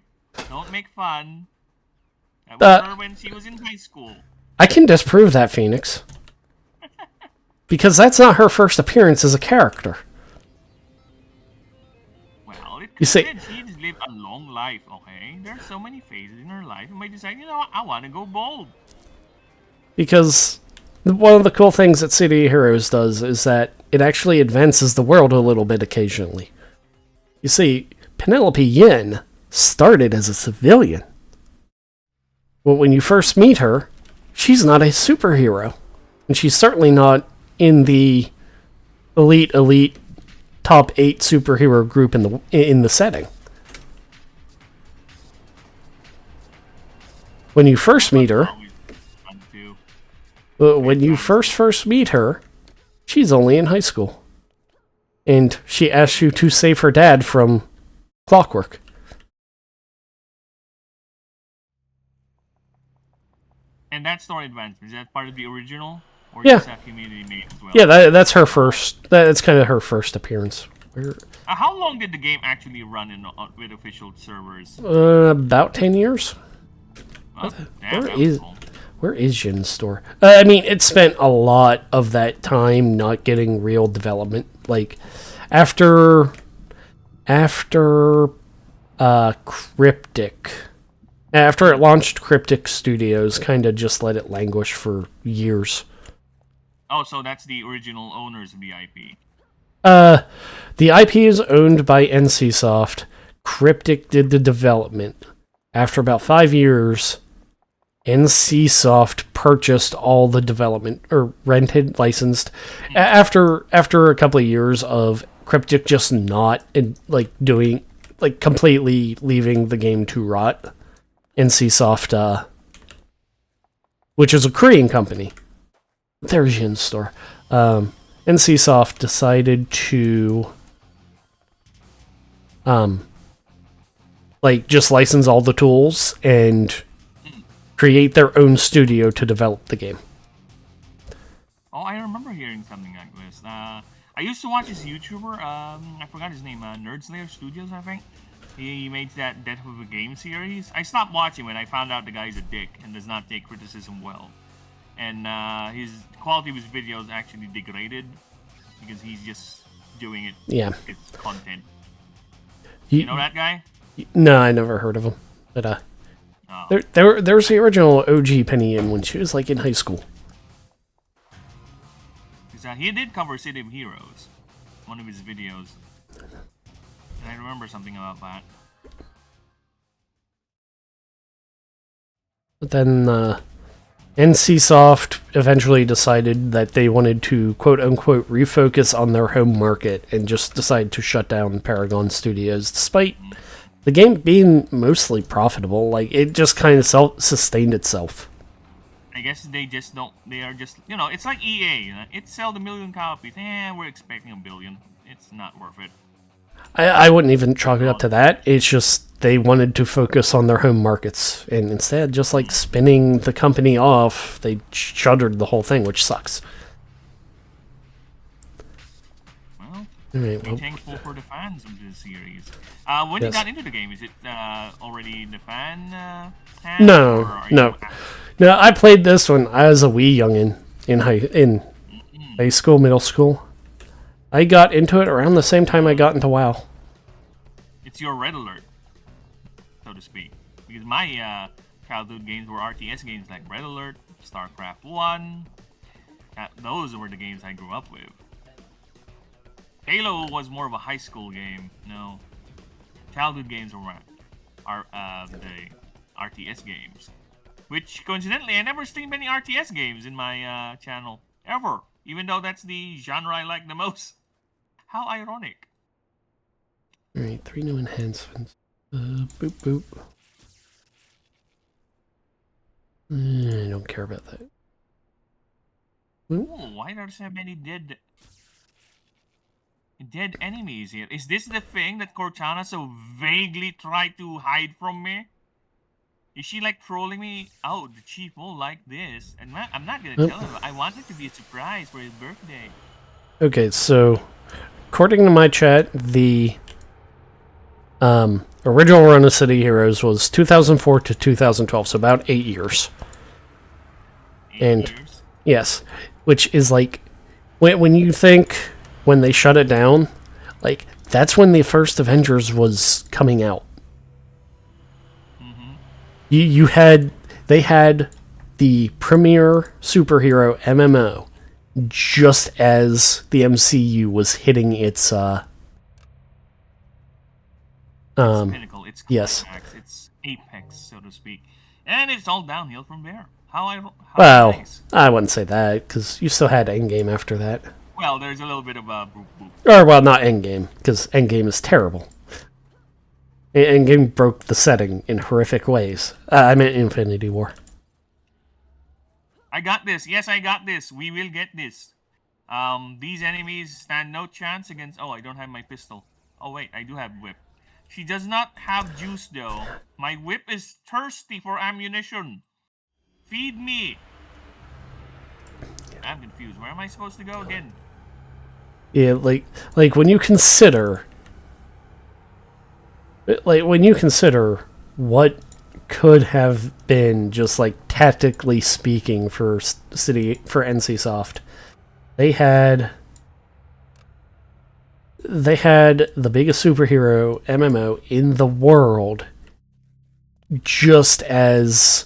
don't make fun. That was her when she was in high school. I can disprove that, Phoenix, because that's not her first appearance as a character. Well, You see, she's lived a long life. Okay, there's so many phases in her life. You might decide, you know what, I want to go bold. Because one of the cool things that City of Heroes does is that it actually advances the world a little bit occasionally. You see, Penelope Yin started as a civilian. Well, when you first meet her, she's not a superhero. And she's certainly not in the elite top 8 superhero group in the setting. When you first meet her, when you first meet her, she's only in high school. And she asks you to save her dad from Clockwork. And that story advancement, is that part of the original? Or Yeah. just that community made as well? Yeah, that's her first. That's kind of her first appearance. How long did the game actually run with official servers? About 10 years. Well, Where is Jin's store? I mean, it spent a lot of that time not getting real development. Like, after Cryptic, after it launched, Cryptic Studios kind of just let it languish for years. Oh, so that's the original owners of the IP. The IP is owned by NCSoft. Cryptic did the development. After about 5 years, NCSoft purchased all the development, or rented, licensed. After a couple of years of Cryptic just not completely leaving the game to rot, NCSoft, which is a Korean company, there's Jin's store. NCSoft decided to just license all the tools and create their own studio to develop the game. Oh, I remember hearing something like this. I used to watch this YouTuber, I forgot his name, Nerdslayer Studios, I think. He made that Death of a Game series. I stopped watching when I found out the guy's a dick and does not take criticism well. And his quality of his videos actually degraded because he's just doing it. Yeah. It's content. You know that guy? No, I never heard of him. But there was the original OG Penny Yin when she was like in high school. He did cover City of Heroes, one of his videos. And I remember something about that. But then NCSoft eventually decided that they wanted to quote-unquote refocus on their home market and just decided to shut down Paragon Studios, despite the game being mostly profitable. Like, it just kind of self-sustained itself. I guess they just don't, they are just, it's like EA. It sold 1 million copies. We're expecting 1 billion. It's not worth it. I wouldn't even chalk it up to that. It's just they wanted to focus on their home markets, and instead, just like spinning the company off, they shuttered the whole thing, which sucks. Well, All right, be well, thankful for the fans of this series. When you Yes. got into the game, is it already in the fan hand, or no, are no, you no. I played this when I was a wee youngin in high school, middle school. I got into it around the same time I got into WoW. It's your red alert, so to speak. Because my childhood games were RTS games like Red Alert, StarCraft 1. Those were the games I grew up with. Halo was more of a high school game. No, childhood games are the RTS games. Which, coincidentally, I never streamed any RTS games in my channel. Ever. Even though that's the genre I like the most. How ironic. Alright, 3 new enhancements. Boop boop. I don't care about that. Ooh, why are there so many dead enemies here? Is this the thing that Cortana so vaguely tried to hide from me? Is she like trolling me? Oh, the chief will like this. And I'm not gonna tell him. I want it to be a surprise for his birthday. Okay, so according to my chat, the original run of City Heroes was 2004 to 2012, so about 8 years. 8 And- years. Yes, which is like when you think when they shut it down, like that's when the first Avengers was coming out. They had the premier superhero MMO just as the MCU was hitting its Pinnacle. It's yes. climax. It's apex, so to speak. And it's all downhill from there. How Well, nice. I wouldn't say that because you still had Endgame after that. Well, there's a little bit of a boop boop. Or well, not Endgame because Endgame is terrible. Endgame broke the setting in horrific ways. I meant Infinity War. I got this. Yes, I got this. We will get this. These enemies stand no chance against... Oh, I don't have my pistol. Oh, wait, I do have whip. She does not have juice, though. My whip is thirsty for ammunition. Feed me. I'm confused. Where am I supposed to go again? Yeah, like when you consider, what could have been just like tactically speaking for NCSoft, they had the biggest superhero MMO in the world just as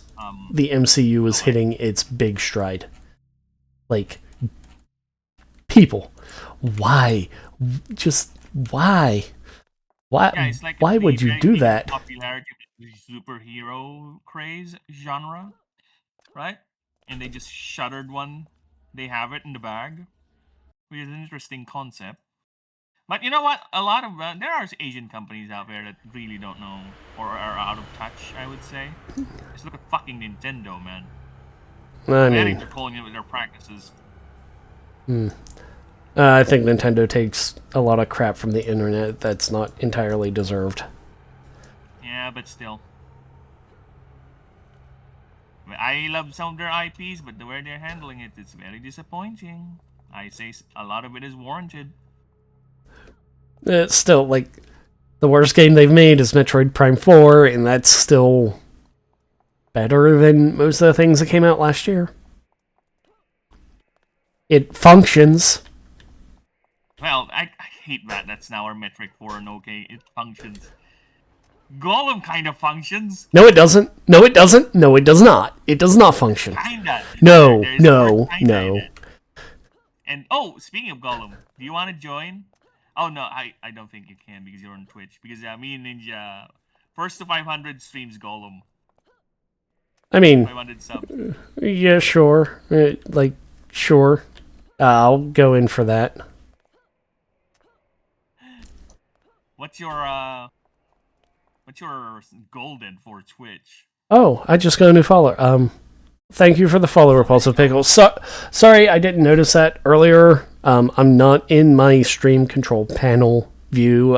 the MCU was hitting its big stride. Like, people, why? Just why? Why? Yeah, it's like Why the would you very do big that? popularity of the superhero craze genre, right? And they just shuttered one. They have it in the bag, which is an interesting concept. But you know what? A lot of there are Asian companies out there that really don't know or are out of touch. I would say. Just look at fucking Nintendo, man. I They're mean, calling it with their practices. I think Nintendo takes a lot of crap from the internet that's not entirely deserved. Yeah, but still. I love some of their IPs, but the way they're handling it, it's very disappointing. I say a lot of it is warranted. It's still, like, the worst game they've made is Metroid Prime 4, and that's still better than most of the things that came out last year. It functions. Well, I hate that. That's now our metric for an okay. It functions. Golem kind of functions. No, it doesn't. No, it doesn't. No, it does not. It does not function. Kinda. No, There's no, the word kinda in no. it. And oh, speaking of Golem, do you want to join? Oh no, I don't think you can because you're on Twitch. Because me and Ninja, first to 500 streams Golem. I mean, 500 subs. yeah, sure. Sure. I'll go in for that. What's your golden for Twitch? Oh, I just got a new follower. Thank you for the follow, Repulsive Pickle. Sorry, I didn't notice that earlier. I'm not in my stream control panel view,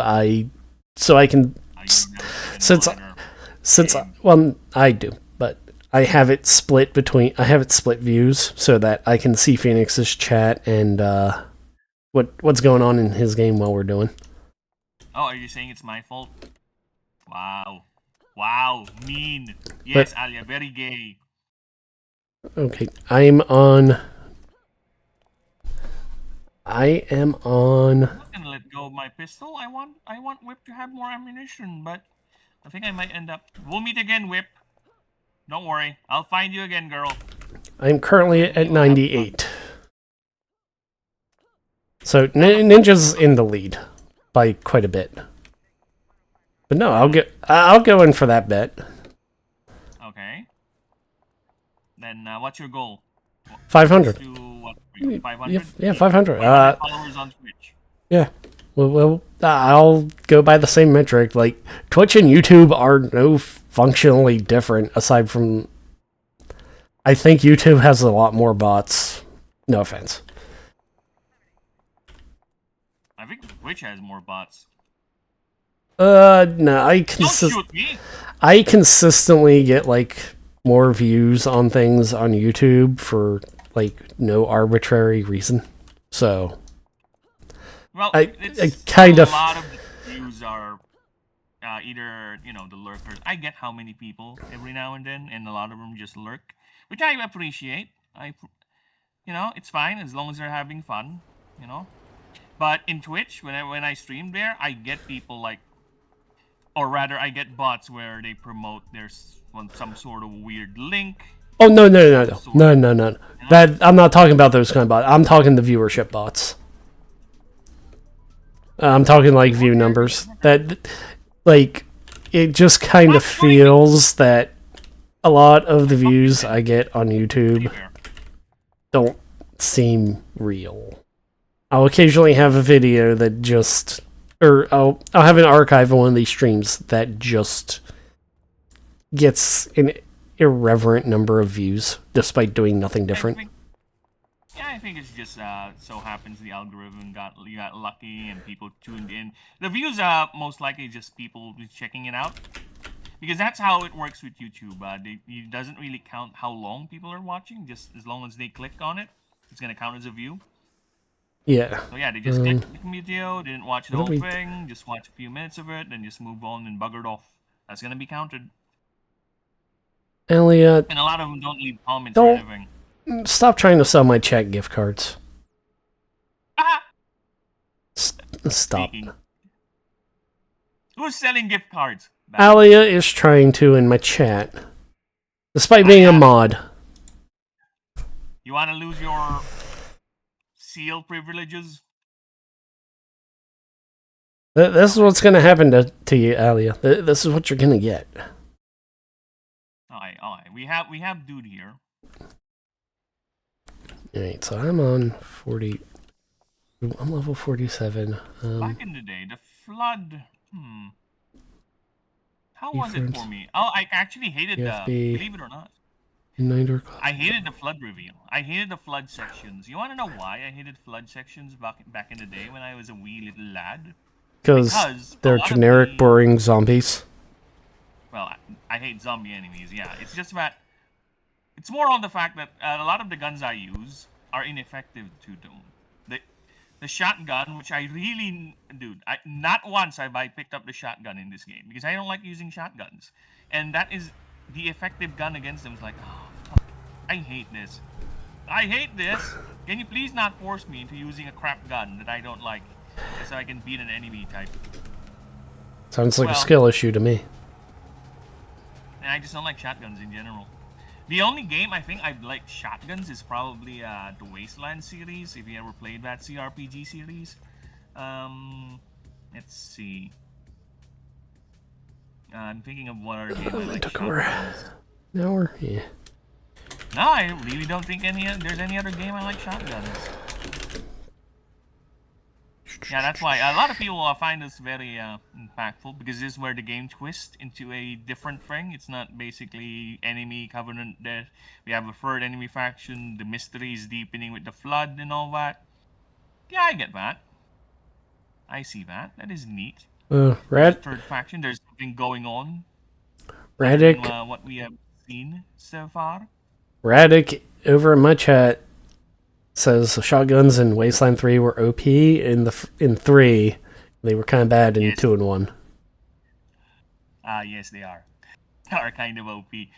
so I can I do that with since another since game. well I do, but I have it split views so that I can see Phoenix's chat and what's going on in his game while we're doing. Oh, are you saying it's my fault? Wow. Wow. Mean. But Yes, Alia, very gay. okay, I am on. I'm not gonna let go of my pistol. I want Whip to have more ammunition, but I think I might end up. We'll meet again, Whip. Don't worry. I'll find you again, girl. I'm currently And we at will have fun. 98. So Ninja's in the lead by quite a bit. But no, I'll go in for that bet. Okay. Then what's your goal? 500. To what? 500? Yeah, 500. 500 followers on Twitch. Yeah. Well, I'll go by the same metric. Like, Twitch and YouTube are no functionally different, aside from... I think YouTube has a lot more bots. No offense. I think Twitch has more bots. No, Don't shoot me! I consistently get, like, more views on things on YouTube for, like, no arbitrary reason. So... Well, I it's kind a of... lot of the views are either, the lurkers. I get how many people every now and then, and a lot of them just lurk, which I appreciate. It's fine as long as they're having fun, But in Twitch, when I stream there, I get people like, or rather, I get bots where they promote some sort of weird link. Oh, no. That I'm not talking about those kind of bots. I'm talking the viewership bots. I'm talking like view numbers. That, like, it just kind of feels that a lot of the views I get on YouTube don't seem real. I'll occasionally have a video that just, or I'll have an archive of one of these streams that just gets an irreverent number of views despite doing nothing different. I think it's just so happens the algorithm got lucky and people tuned in. The views are most likely just people checking it out, because that's how it works with YouTube. It doesn't really count how long people are watching. Just as long as they click on it, it's gonna count as a view. Yeah. So yeah, they just clicked the video, didn't watch the whole thing, just watch a few minutes of it, then just move on and buggered off. That's gonna be counted. Elliot. And a lot of them don't leave comments or anything. Stop trying to sell my chat gift cards. Ah! Stop. Speaking. Who's selling gift cards? Alia is trying to in my chat. Despite being a mod. You want to lose your seal privileges? This is what's going to happen to you, Alia. This is what you're going to get. Alright. We have dude here. Alright, so I'm on 40. I'm level 47. Back in the day, the flood. How was it for me? Oh, I actually hated believe it or not. I hated the flood reveal. I hated the flood sections. You want to know why I hated flood sections back in the day when I was a wee little lad? Because they're generic, boring zombies. Well, I hate zombie enemies, yeah. It's just that... It's more on the fact that a lot of the guns I use are ineffective to them. The shotgun, which I really... Dude, not once have I picked up the shotgun in this game, because I don't like using shotguns. And that is... The effective gun against them is like, oh, fuck. I hate this. I hate this! Can you please not force me into using a crap gun that I don't like, just so I can beat an enemy type? Sounds like a skill issue to me. I just don't like shotguns in general. The only game I think I've liked shotguns is probably the Wasteland series, if you ever played that CRPG series. Let's see. I'm thinking of what other game I like shotguns. No, I really don't think there's any other game I like shotguns. Yeah, that's why a lot of people find this very impactful, because this is where the game twists into a different thing. It's not basically enemy covenant death. We have a third enemy faction. The mystery is deepening with the flood and all that. Yeah, I get that. I see that. That is neat. Third faction. There's something going on other than Radic, what we have seen so far. Radic over in my chat says the shotguns in Wasteland 3 were OP. In 3, they were kind of bad in Yes. 2 and 1. Yes, they are. They are kind of OP. They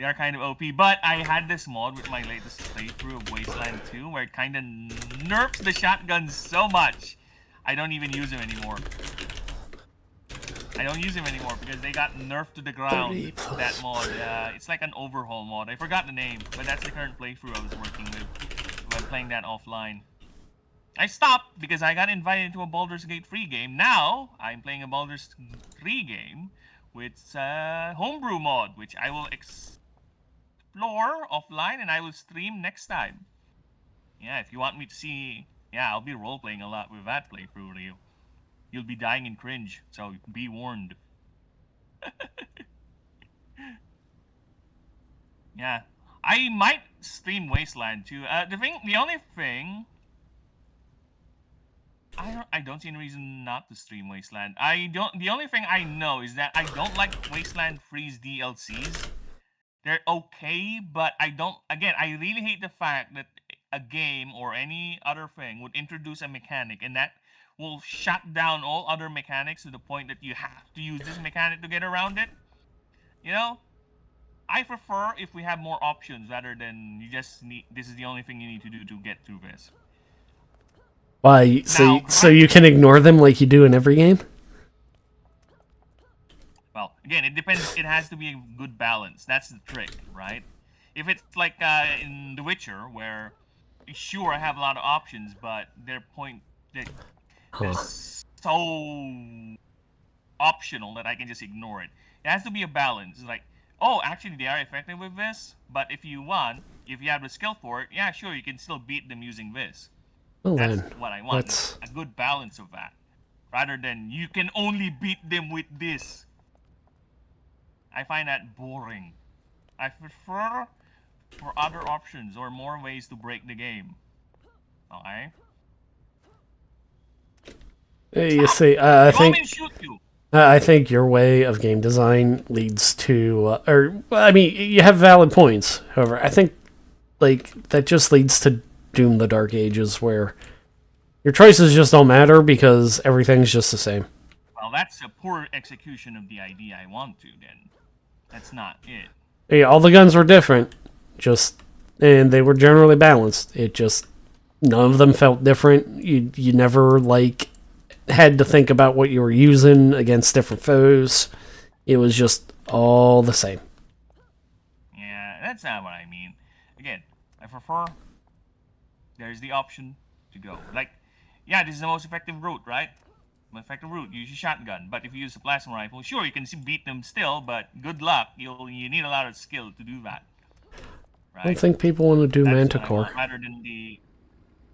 are kind of OP, but I had this mod with my latest playthrough of Wasteland 2 where it kind of nerfs the shotguns so much. I don't even use them anymore. I don't use them anymore because they got nerfed to the ground. That mod. It's like an overhaul mod. I forgot the name, but that's the current playthrough I was working with. I'm playing that offline. I stopped because I got invited into a Baldur's Gate free game. Now, I'm playing a Baldur's 3 game with homebrew mod, which I will explore offline and I will stream next time. Yeah, if you want me to see... Yeah, I'll be role-playing a lot with that playthrough, Ryu. You'll be dying in cringe, so be warned. Yeah. I might stream Wasteland too. The only thing... I don't see any reason not to stream Wasteland. The only thing I know is that I don't like Wasteland 3's DLCs. They're okay, but I really hate the fact that a game or any other thing would introduce a mechanic and that will shut down all other mechanics to the point that you have to use this mechanic to get around it. You know? I prefer if we have more options rather than you just need, this is the only thing you need to do to get through this. Why? So you can ignore them like you do in every game? Well, again, it depends. It has to be a good balance. That's the trick, right? If it's like in The Witcher, where sure I have a lot of options, but they're so optional that I can just ignore it. It has to be a balance. It's like, oh, actually they are effective with this, but if you have the skill for it, yeah, sure, you can still beat them using this. Well, That's then, what I want. A good balance of that. Rather than you can only beat them with this. I find that boring. I prefer for other options or more ways to break the game. Okay? You see, I think your way of game design leads to, you have valid points. However, I think that just leads to Doom: The Dark Ages, where your choices just don't matter because everything's just the same. Well, that's a poor execution of the idea I want to. Then that's not it. Yeah, all the guns were different, and they were generally balanced. None of them felt different. You never had to think about what you were using against different foes. It was just all the same. Yeah, that's not what I mean. Again, I prefer there's the option to go. Yeah, this is the most effective route, right? Most effective route, use your shotgun. But if you use a plasma rifle, sure, you can beat them still, but good luck. You need a lot of skill to do that. Right? I don't think people want to do Manticore. Rather than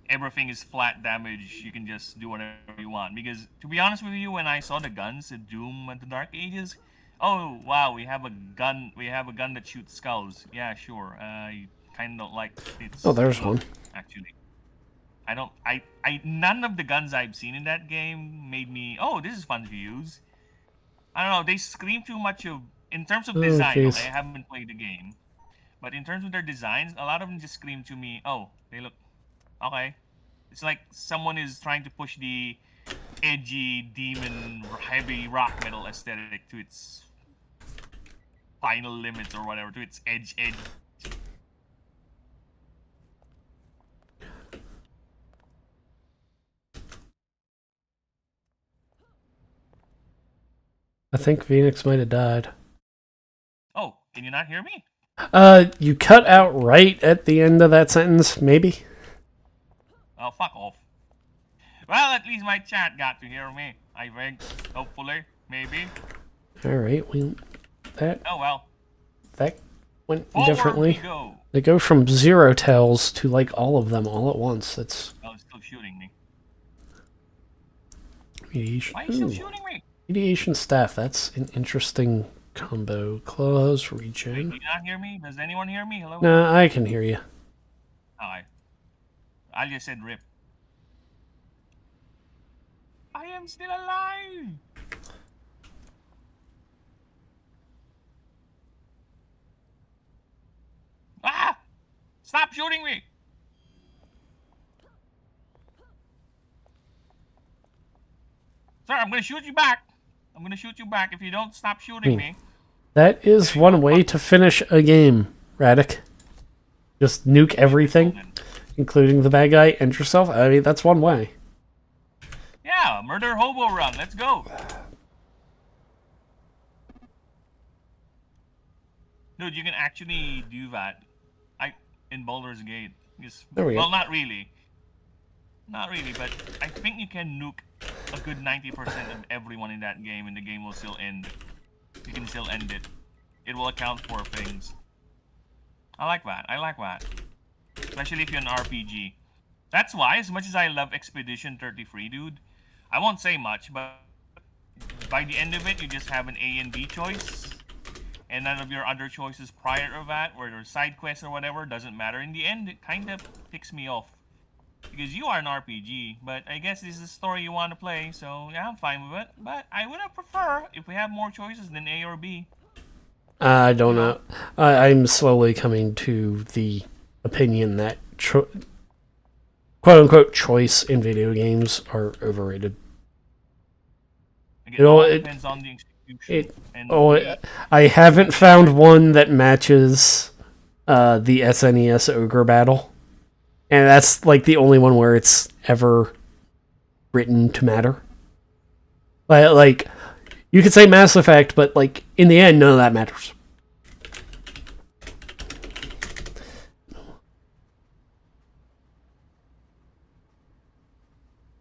everything is flat damage, you can just do whatever you want. Because, to be honest with you, when I saw the guns at Doom at the Dark Ages, oh, wow, we have a gun that shoots skulls. Yeah, sure. I kind of don't like it. Oh, there's one. Actually. None of the guns I've seen in that game made me, oh, this is fun to use. I don't know, they scream too much in terms of design, I haven't played the game. But in terms of their designs, a lot of them just scream to me, oh, they look, okay. It's like someone is trying to push the edgy, demon, heavy rock metal aesthetic to its final limits or whatever, to its edge. I think Phoenix might have died. Oh, can you not hear me? You cut out right at the end of that sentence, maybe? Oh, fuck off. Well, at least my chat got to hear me, I think. Hopefully. Maybe. Alright, oh, well. That went Forward differently. We go. They go from 0 tells to all of them all at once. That's... Oh, it's still shooting me. Mediation. Why are you still shooting me? Mediation staff, that's an interesting combo. Claws, regen. Wait, do you not hear me? Does anyone hear me? Hello? Nah, I can hear you. Hi. I just said rip. I am still alive! Ah! Stop shooting me! Sir, I'm gonna shoot you back. I'm gonna shoot you back if you don't stop shooting me. That is one way to finish a game, Radic. Just nuke everything, including the bad guy and yourself. I mean, that's one way. Yeah, murder hobo run. Let's go. Dude, you can actually do that. In Baldur's Gate. There we go. Well, not really. Not really, but I think you can nuke a good 90% of everyone in that game, and the game will still end. You can still end it. It will account for things. I like that. I like that. Especially if you're an RPG. That's why, as much as I love Expedition 33, dude, I won't say much, but by the end of it, you just have an A and B choice. And none of your other choices prior to that, or your side quests or whatever, doesn't matter. In the end, it kind of ticks me off. Because you are an RPG, but I guess this is the story you want to play, so yeah, I'm fine with it. But I would have prefer if we have more choices than A or B. I don't know. I'm slowly coming to the opinion that quote-unquote choice in video games are overrated. Again, it depends on the execution. I haven't found one that matches the SNES Ogre Battle. And that's like the only one where it's ever written to matter. Like, you could say Mass Effect, but like in the end, none of that matters.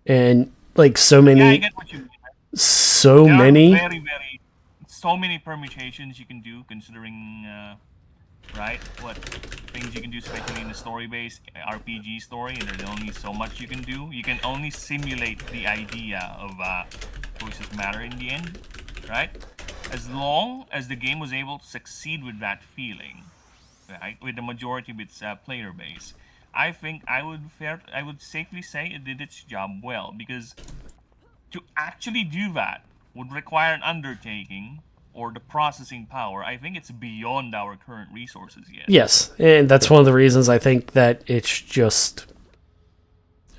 And like so many, Yeah, I get what you mean. so many. So many permutations you can do, considering right, what things you can do, especially in the story-based RPG story, and there's only so much you can do. You can only simulate the idea of choices matter in the end, right? As long as the game was able to succeed with that feeling, right, with the majority of its player base, I think I would safely say it did its job well, because to actually do that would require an undertaking or the processing power. I think it's beyond our current resources yet. Yes, and that's one of the reasons I think that it's just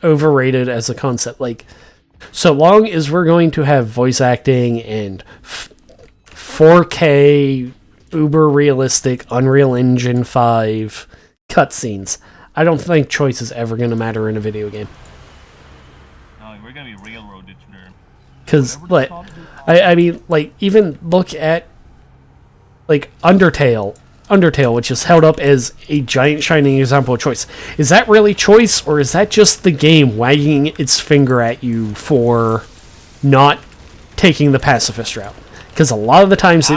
overrated as a concept. Like, so long as we're going to have voice acting and 4K, uber realistic Unreal Engine 5 cutscenes, I don't think choice is ever going to matter in a video game. No, we're going to be railroaded there. Because, like, I mean, like, even look at, like, Undertale, which is held up as a giant shining example of choice. Is that really choice, or is that just the game wagging its finger at you for not taking the pacifist route? Because a lot of the times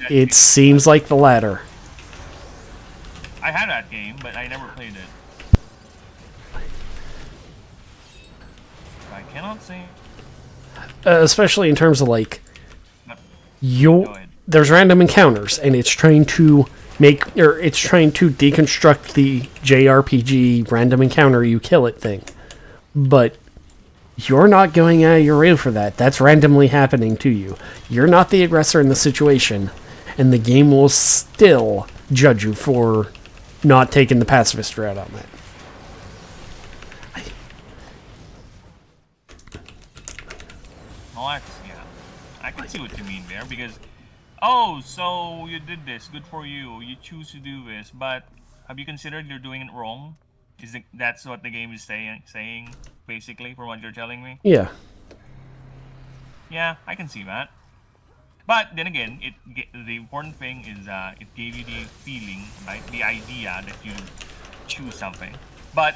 it seems like the latter. I had that game, but I never played it. I cannot say. Especially in terms of like, there's random encounters, and it's trying to deconstruct the JRPG random encounter you kill it thing, but you're not going out of your way for that. That's randomly happening to you. You're not the aggressor in the situation, and the game will still judge you for not taking the pacifist route on that. I can see what you mean there, because, oh, so you did this, good for you, you choose to do this, but have you considered you're doing it wrong? That's what the game is saying, basically, from what you're telling me? Yeah. Yeah, I can see that. But then again, the important thing is it gave you the feeling, right, the idea that you choose something. But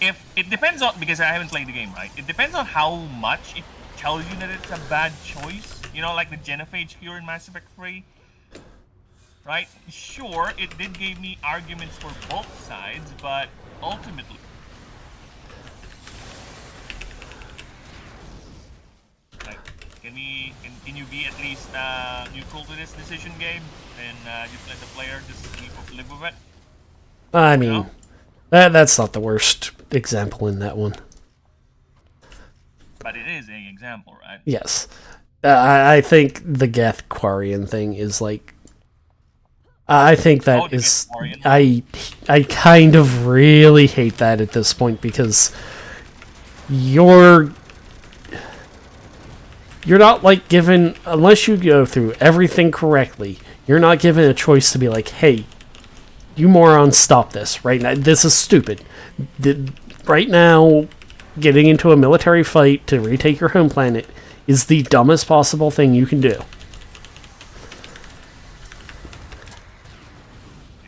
if it depends on, because I haven't played the game, right? It depends on how much it tells you that it's a bad choice. You know, like the genophage cure in Mass Effect 3. Right? Sure, it did give me arguments for both sides, but ultimately... Like, can you be at least neutral to this decision, game? And just let the player just live with it? I mean, that's not the worst example in that one. But it is an example, right? Yes. I think the Geth Quarian thing is like... I think that the is... Gethquarian. I kind of really hate that at this point because you're not like given, unless you go through everything correctly, you're not given a choice to be like, hey, you morons, stop this right now. This is stupid. Right now, getting into a military fight to retake your home planet is the dumbest possible thing you can do. It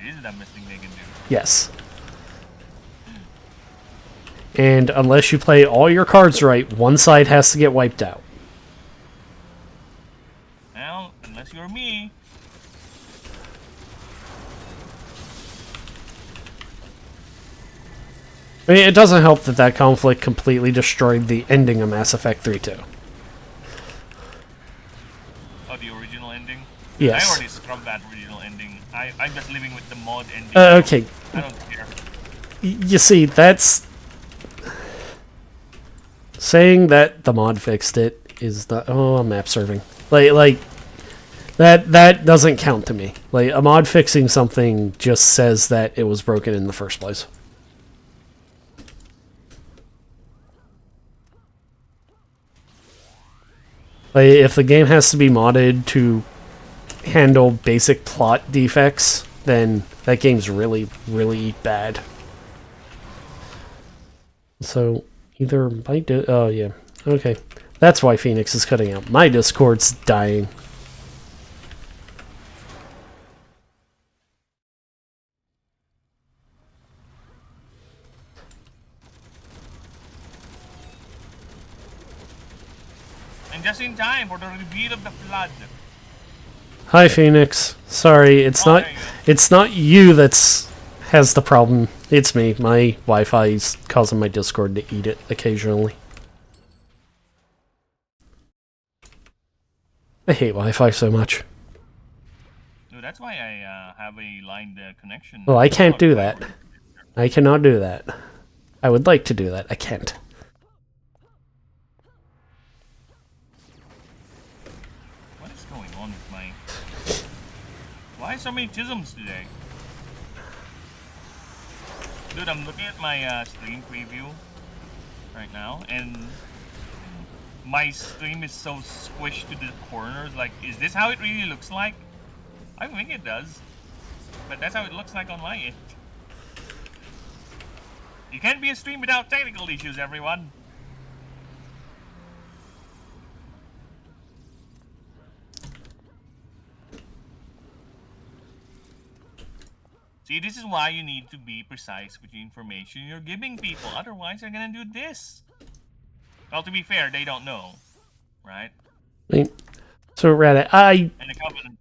is the dumbest thing they can do. Yes. And unless you play all your cards right, one side has to get wiped out. Well, unless you're me. I mean, it doesn't help that that conflict completely destroyed the ending of Mass Effect 3 too. Oh, the original ending? Yes. I already scrubbed that original ending. I'm just living with the mod ending. Okay. I don't care. You see, that's... Saying that the mod fixed it is not... Oh, map serving. Like that doesn't count to me. Like, a mod fixing something just says that it was broken in the first place. Like, if the game has to be modded to handle basic plot defects, then that game's really, really bad. So, either my... Oh, yeah. Okay. That's why Phoenix is cutting out. My Discord's dying. And just in time for the reveal of the flood. Hi, Phoenix. Sorry, it's Oh, not... there you go. It's not you that's has the problem. It's me. My Wi-Fi's causing my Discord to eat it occasionally. I hate Wi-Fi so much. No, that's why I have a lined connection. Well, I can't do that. I cannot do that. I would like to do that. I can't. What is going on with my... Why so many chisms today? Dude, I'm looking at my stream preview right now, and my stream is so squished to the corners. Like, is this how it really looks like? I think it does, but that's how it looks like on my end. You can't be a stream without technical issues, everyone. See, this is why you need to be precise with the information you're giving people. Otherwise, they're gonna do this. Well, to be fair, they don't know, right? I mean, so Reddit, And the Covenant.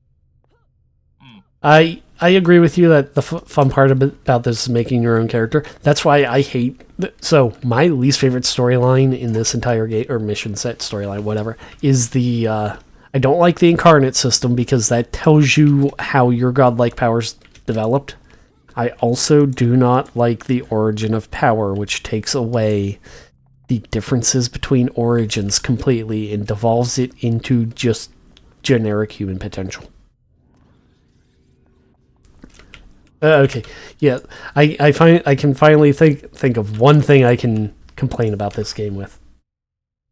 I agree with you that the fun part about this is making your own character. That's why I hate... So, my least favorite storyline in this entire game, or mission set storyline, whatever, is the... I don't like the incarnate system because that tells you how your godlike powers developed. I also do not like the origin of power, which takes away the differences between origins completely and devolves it into just generic human potential. Okay, yeah, I can finally think of one thing I can complain about this game with.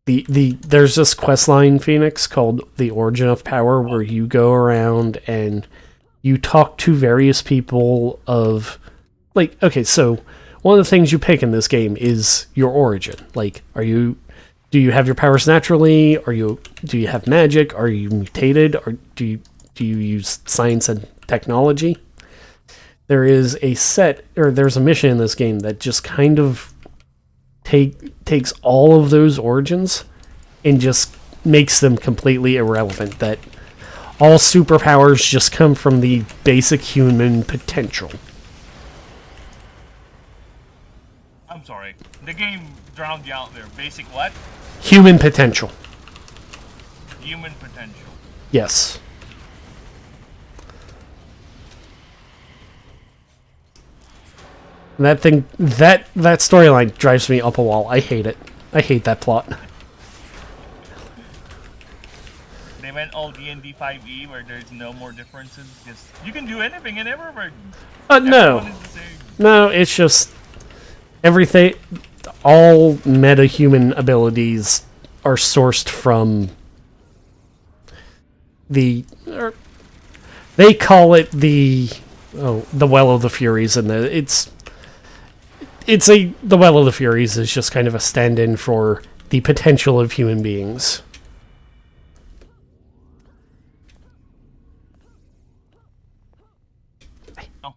There's this quest line, Phoenix, called The Origin of Power, where you go around and you talk to various people of... Like, okay, so one of the things you pick in this game is your origin. Like, do you have your powers naturally? Do you have magic? Are you mutated? Or do you use science and technology? There's a mission in this game that just kind of takes all of those origins and just makes them completely irrelevant. That all superpowers just come from the basic human potential. I'm sorry. The game drowned you out there. Basic what? Human potential. Human potential. Yes. That storyline drives me up a wall. I hate it. I hate that plot. went all D&D 5e where there's no more differences. Just you can do anything in Eververden. No. Everyone is the same. No, it's just everything. All meta-human abilities are sourced from the. They call it the Well of the Furies, and the Well of the Furies is just kind of a stand-in for the potential of human beings. Oh.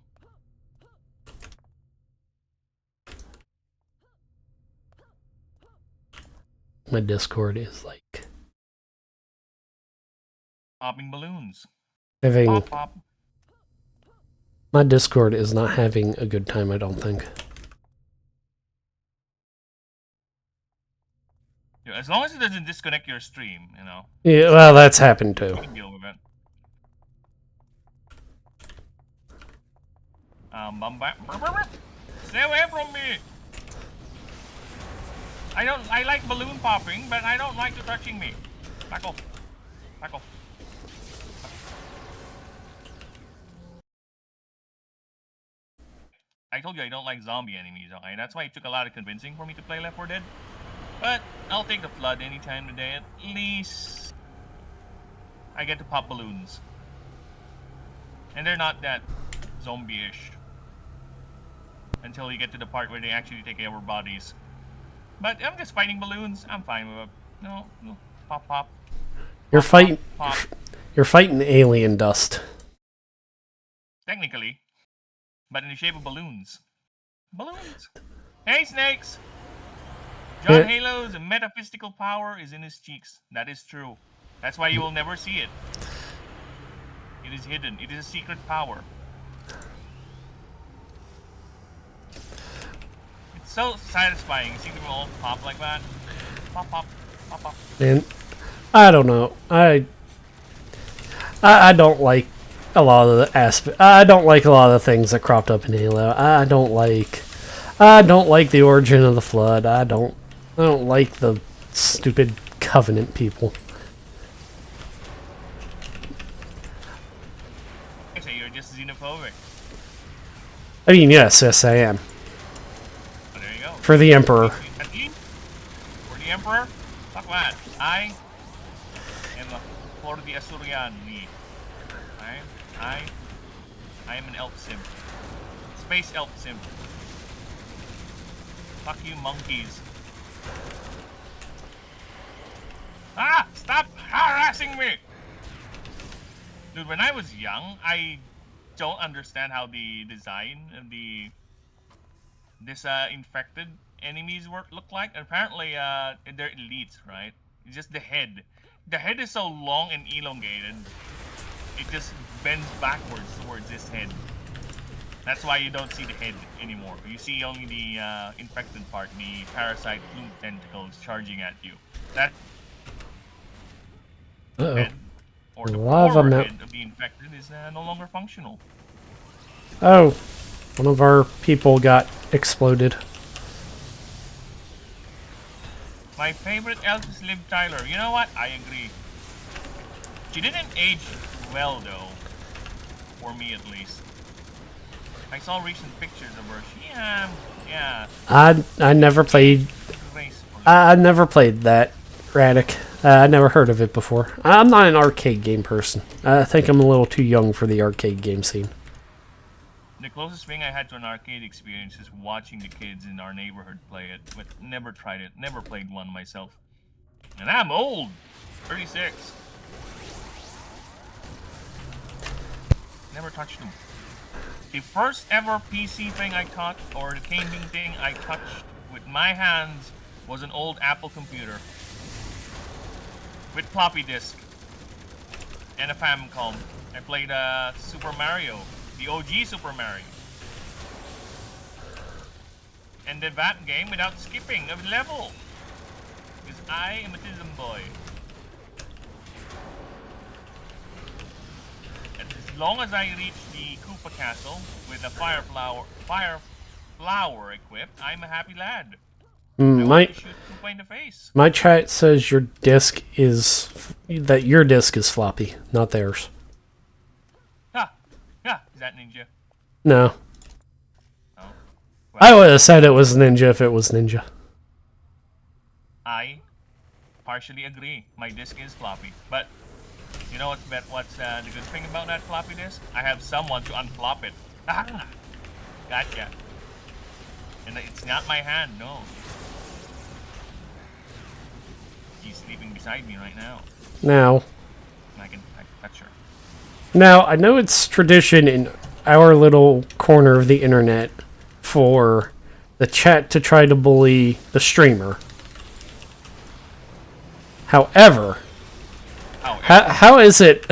My Discord is like Popping balloons. having. Pop, pop. My Discord is not having a good time, I don't think. Yeah, as long as it doesn't disconnect your stream, you know. Yeah, well, that's happened You too. can deal with it. Stay away from me! I like balloon popping, but I don't like you touching me. Back off. Back off. I told you I don't like zombie enemies, okay? That's why it took a lot of convincing for me to play Left 4 Dead. But I'll take the Flood anytime today. At least I get to pop balloons. And they're not that zombie-ish. Until you get to the part where they actually take over bodies. But I'm just fighting balloons. I'm fine with it. No. Pop, pop. You're Pop, fighting. pop, pop. You're fighting alien dust. Technically. But in the shape of balloons. Balloons! Hey, snakes! John Halo's metaphysical power is in his cheeks. That is true. That's why you will never see it. It is hidden. It is a secret power. It's so satisfying. You see them all pop like that. Pop, pop, pop, pop. And I don't know. I don't like a lot of the I don't like a lot of the things that cropped up in Halo. I don't like the origin of the Flood. I don't like the stupid Covenant people. I say you're just xenophobic. I mean, yes, I am. Oh, there you go. For the Emperor. For the Emperor? Fuck that. I am for the Asuriani. I am an elf simp. Space elf simp. Fuck you, monkeys. Ah! Stop harassing me! Dude, when I was young, I don't understand how the design of this infected enemies look like. Apparently, they're elites, right? It's just the head. The head is so long and elongated, it just bends backwards towards this head. That's why you don't see the head anymore. You see only the infected part, the parasite flu tentacles charging at you. That head, or the forehead of the infected, is no longer functional. Oh, one of our people got exploded. My favorite elf is Liv Tyler. You know what? I agree. She didn't age well, though. For me, at least. I saw recent pictures of her. She, yeah. I never played. I never played that, Radic. I never heard of it before. I'm not an arcade game person. I think I'm a little too young for the arcade game scene. The closest thing I had to an arcade experience is watching the kids in our neighborhood play it, but never tried it, never played one myself. And I'm old! 36. Never touched them. The first ever PC thing I touched, or the gaming thing I touched with my hands, was an old Apple computer. With floppy disk. And a Famicom. I played Super Mario. The OG Super Mario. And did that game without skipping a level. Because I am a Tism boy. As long as I reach the Koopa Castle with a fire flower equipped, I'm a happy lad. I want My to shoot Koopa in the face. my chat says your disc is floppy, not theirs. Ha! Ha! Is that Ninja? No, Oh. Well, I would have said it was Ninja if it was Ninja. I partially agree. My disc is floppy. But you know what's the good thing about that floppy disk? I have someone to unflop it. Ah! Gotcha. And it's not my hand, no. She's sleeping beside me right now. Now, I can touch her. I know it's tradition in our little corner of the internet for the chat to try to bully the streamer. However, Oh, how is it?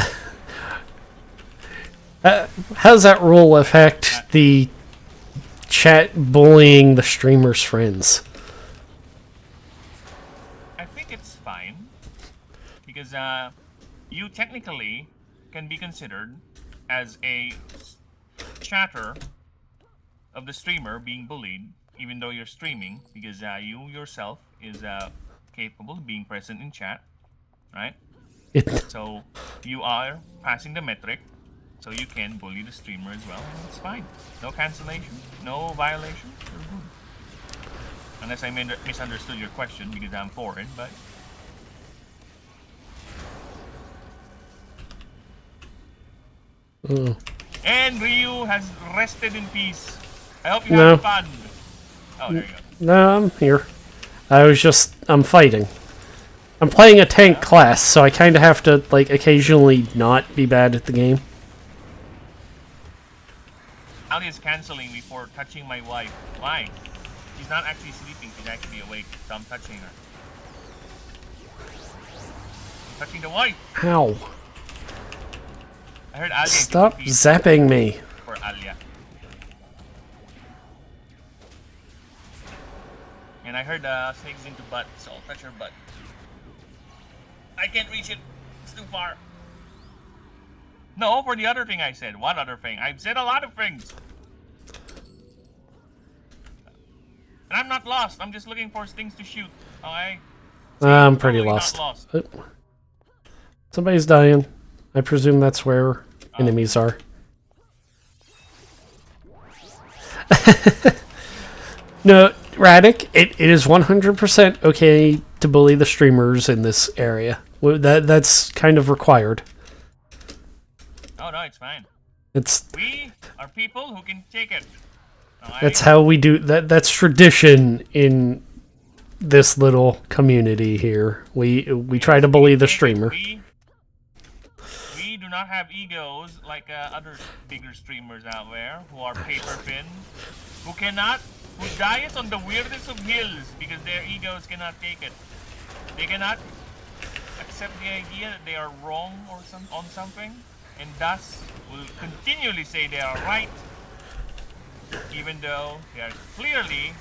How does that rule affect the chat bullying the streamer's friends? I think it's fine. Because you technically can be considered as a chatter of the streamer being bullied, even though you're streaming, because you yourself is capable of being present in chat, right? So you are passing the metric, so you can bully the streamer as well, and it's fine. No cancellation, no violation, you're good. Unless I misunderstood your question because I'm foreign, but... And Ryu has rested in peace. I hope you No. had fun. Oh, there you go. No, I'm here. I'm fighting. I'm playing a tank class, so I kind of have to, like, occasionally not be bad at the game. Ali is canceling me for touching my wife. Why? She's not actually sleeping, she's actually awake, so I'm touching her. Touching the wife! Ow. I heard Alia Stop give peace zapping me. for Alia. And I heard snakes into butt, so I'll touch her butt. I can't reach it. It's too far. No, for the other thing I said. One other thing. I've said a lot of things. And I'm not lost. I'm just looking for things to shoot. Okay? I'm pretty Totally lost. not lost. Oh. Somebody's dying. I presume that's where enemies are. No, Radic, it is 100% okay to bully the streamers in this area. That's kind of required. Oh, no, it's fine. We are people who can take it. Okay? That's how we do that. That's tradition in this little community here. We try to bully the streamer. We do not have egos like other bigger streamers out there who are paper thin, who diet on the weirdest of hills because their egos cannot take it. They cannot accept the idea that they are wrong on something, and thus will continually say they are right, even though they are clearly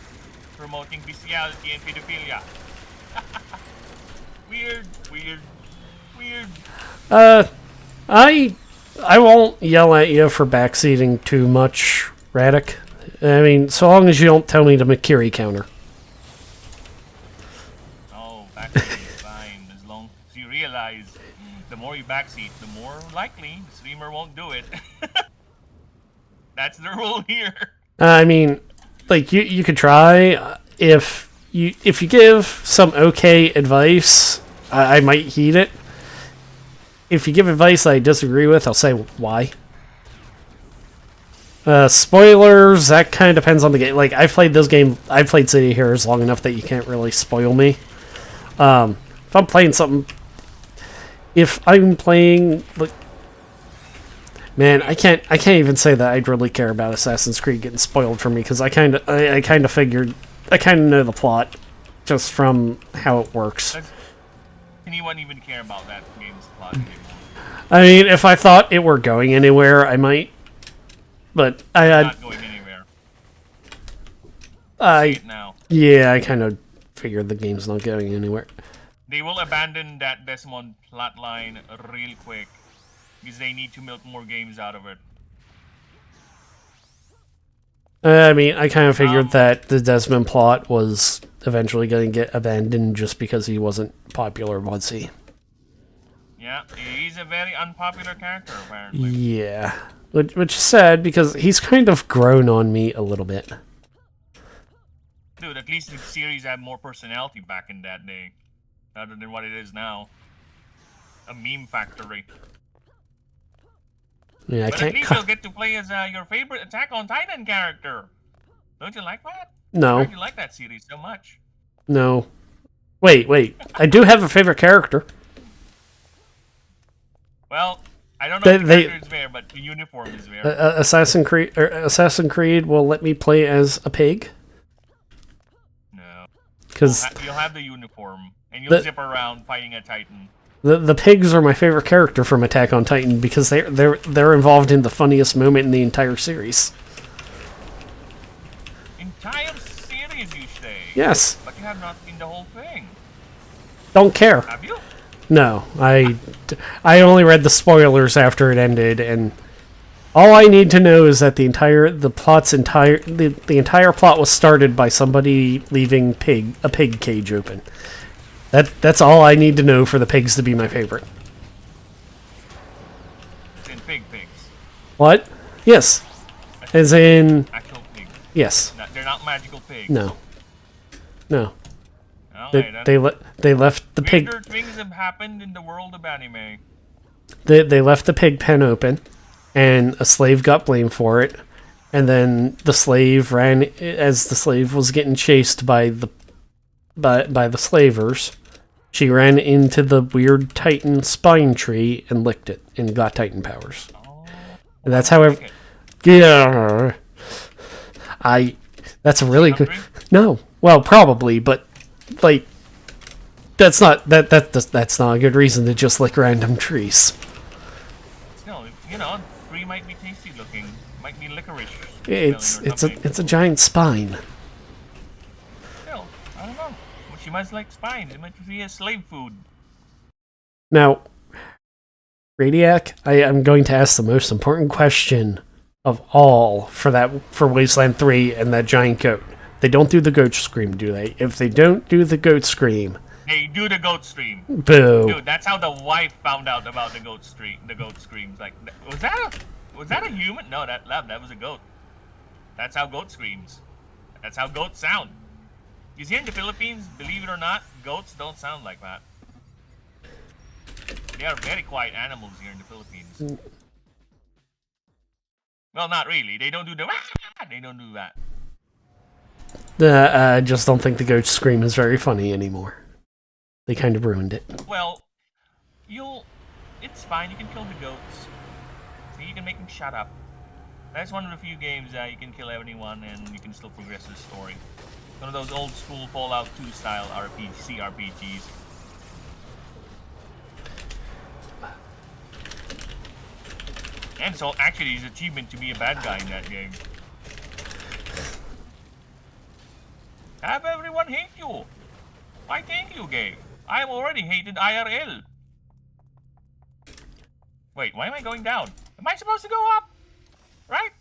promoting bestiality and pedophilia. Weird. I won't yell at you for backseating too much, Radic. I mean, so long as you don't tell me to Makiri counter. Oh, backseat is fine. As long as you realize the more you backseat, the more likely the streamer won't do it. That's the rule here. I mean, like you could try if you give some okay advice, I might heed it. If you give advice I disagree with, I'll say why. Spoilers, that kind of depends on the game. Like, I've played City Heroes long enough that you can't really spoil me. If I'm playing something... If I'm playing... Like, man, I can't even say that I'd really care about Assassin's Creed getting spoiled for me, because I kind of figured... I kind of know the plot, just from how it works. Does anyone even care about that game's plot anymore? I mean, if I thought it were going anywhere, I might... But Not going anywhere. See it now. Yeah, I kind of figured the game's not going anywhere. They will abandon that Desmond plotline real quick because they need to milk more games out of it. I mean, I kind of figured that the Desmond plot was eventually going to get abandoned just because he wasn't popular, was he? Yeah, he's a very unpopular character, apparently. Yeah. Which is sad, because he's kind of grown on me a little bit. Dude, at least the series had more personality back in that day. Other than what it is now. A meme factory. Yeah, I But can't. at least you'll get to play as your favorite Attack on Titan character. Don't you like that? No. Why do you like that series so much? No. Wait. I do have a favorite character. Well, I don't know if the character is there, but the uniform is there. Assassin's Creed will let me play as a pig. No. Because You'll have the uniform, and you'll zip around fighting a Titan. the pigs are my favorite character from Attack on Titan because they're involved in the funniest moment in the entire series. Entire series, you say? Yes. But you have not seen the whole thing. Don't care. Have you? No, I only read the spoilers after it ended, and all I need to know is that the entire plot was started by somebody leaving a pig cage open. That's all I need to know for the pigs to be my favorite. As in pigs. What? Yes. As in actual pigs. Yes. No, they're not magical pigs. No. Okay, They left the pig. Weirder things have happened in the world of anime. They left the pig pen open, and a slave got blamed for it, and then the slave ran as the slave was getting chased by the slavers. She ran into the weird Titan spine tree and licked it and got Titan powers. And that's how yeah. That's a really good. No, well, probably, but like that's not that's not a good reason to just lick random trees. Still, tree might be tasty looking, might be licorice. It's a giant spine. Still, I don't know. Well, she must like spines. It might be a slave food. Now, Radiac, I am going to ask the most important question of all for Wasteland 3 and that giant goat. They don't do the goat scream, do they? If they don't do the goat scream, they do the goat scream. Boo! Dude, that's how the wife found out about the goat screams. Like, was that a human? No, that was a goat. That's how goat screams. That's how goats sound. You see, in the Philippines, believe it or not, goats don't sound like that. They are very quiet animals here in the Philippines. Well, not really. They don't do the. They don't do that. I just don't think the goat scream is very funny anymore. They kind of ruined it. Well, it's fine. You can kill the goats. So you can make them shut up. That's one of the few games that you can kill anyone and you can still progress the story. One of those old school Fallout 2 style CRPGs. And so actually his achievement to be a bad guy in that game. Have everyone hate you. Why thank you, game? I'm already hated IRL. Wait, why am I going down? Am I supposed to go up? Right?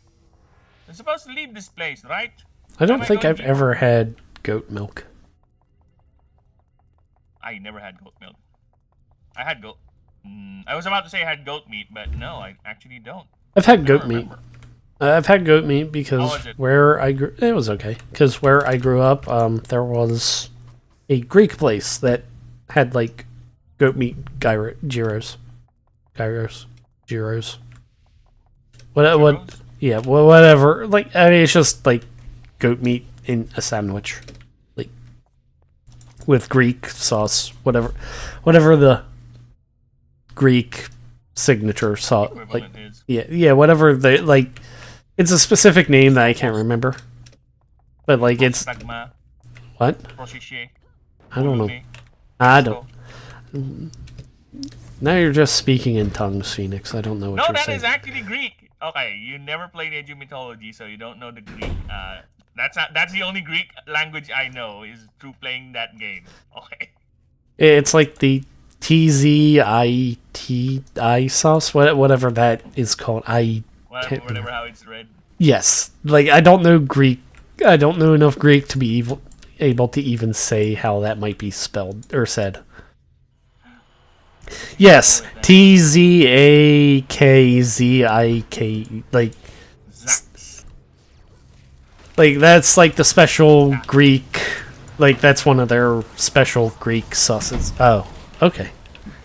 I'm supposed to leave this place, right? I don't think I've ever had goat milk. I never had goat milk. I had goat... I was about to say I had goat meat, but no, I actually don't. I've had goat meat. I've had goat meat because where I grew... It was okay. Because where I grew up, there was a Greek place that had, like, goat meat gyros. What? Yeah, well, whatever. Like, I mean, it's just, like, goat meat in a sandwich. Like, with Greek sauce, whatever the Greek signature sauce, like, yeah, whatever they, like, it's a specific name that I can't remember. But, like, it's... What? I don't know. I don't... Now you're just speaking in tongues, Phoenix. I don't know what you're saying. No, that is actually Greek. Okay, you never played Age of Mythology, so you don't know the Greek. That's the only Greek language I know is through playing that game. Okay. It's like the TZITI sauce, whatever that is called. Whatever how it's read. Yes, like I don't know Greek. I don't know enough Greek to be able to even say how that might be spelled or said. Yes, Tzakzik. Zax. Like that's like the special Greek. Like that's one of their special Greek sauces. Oh, okay.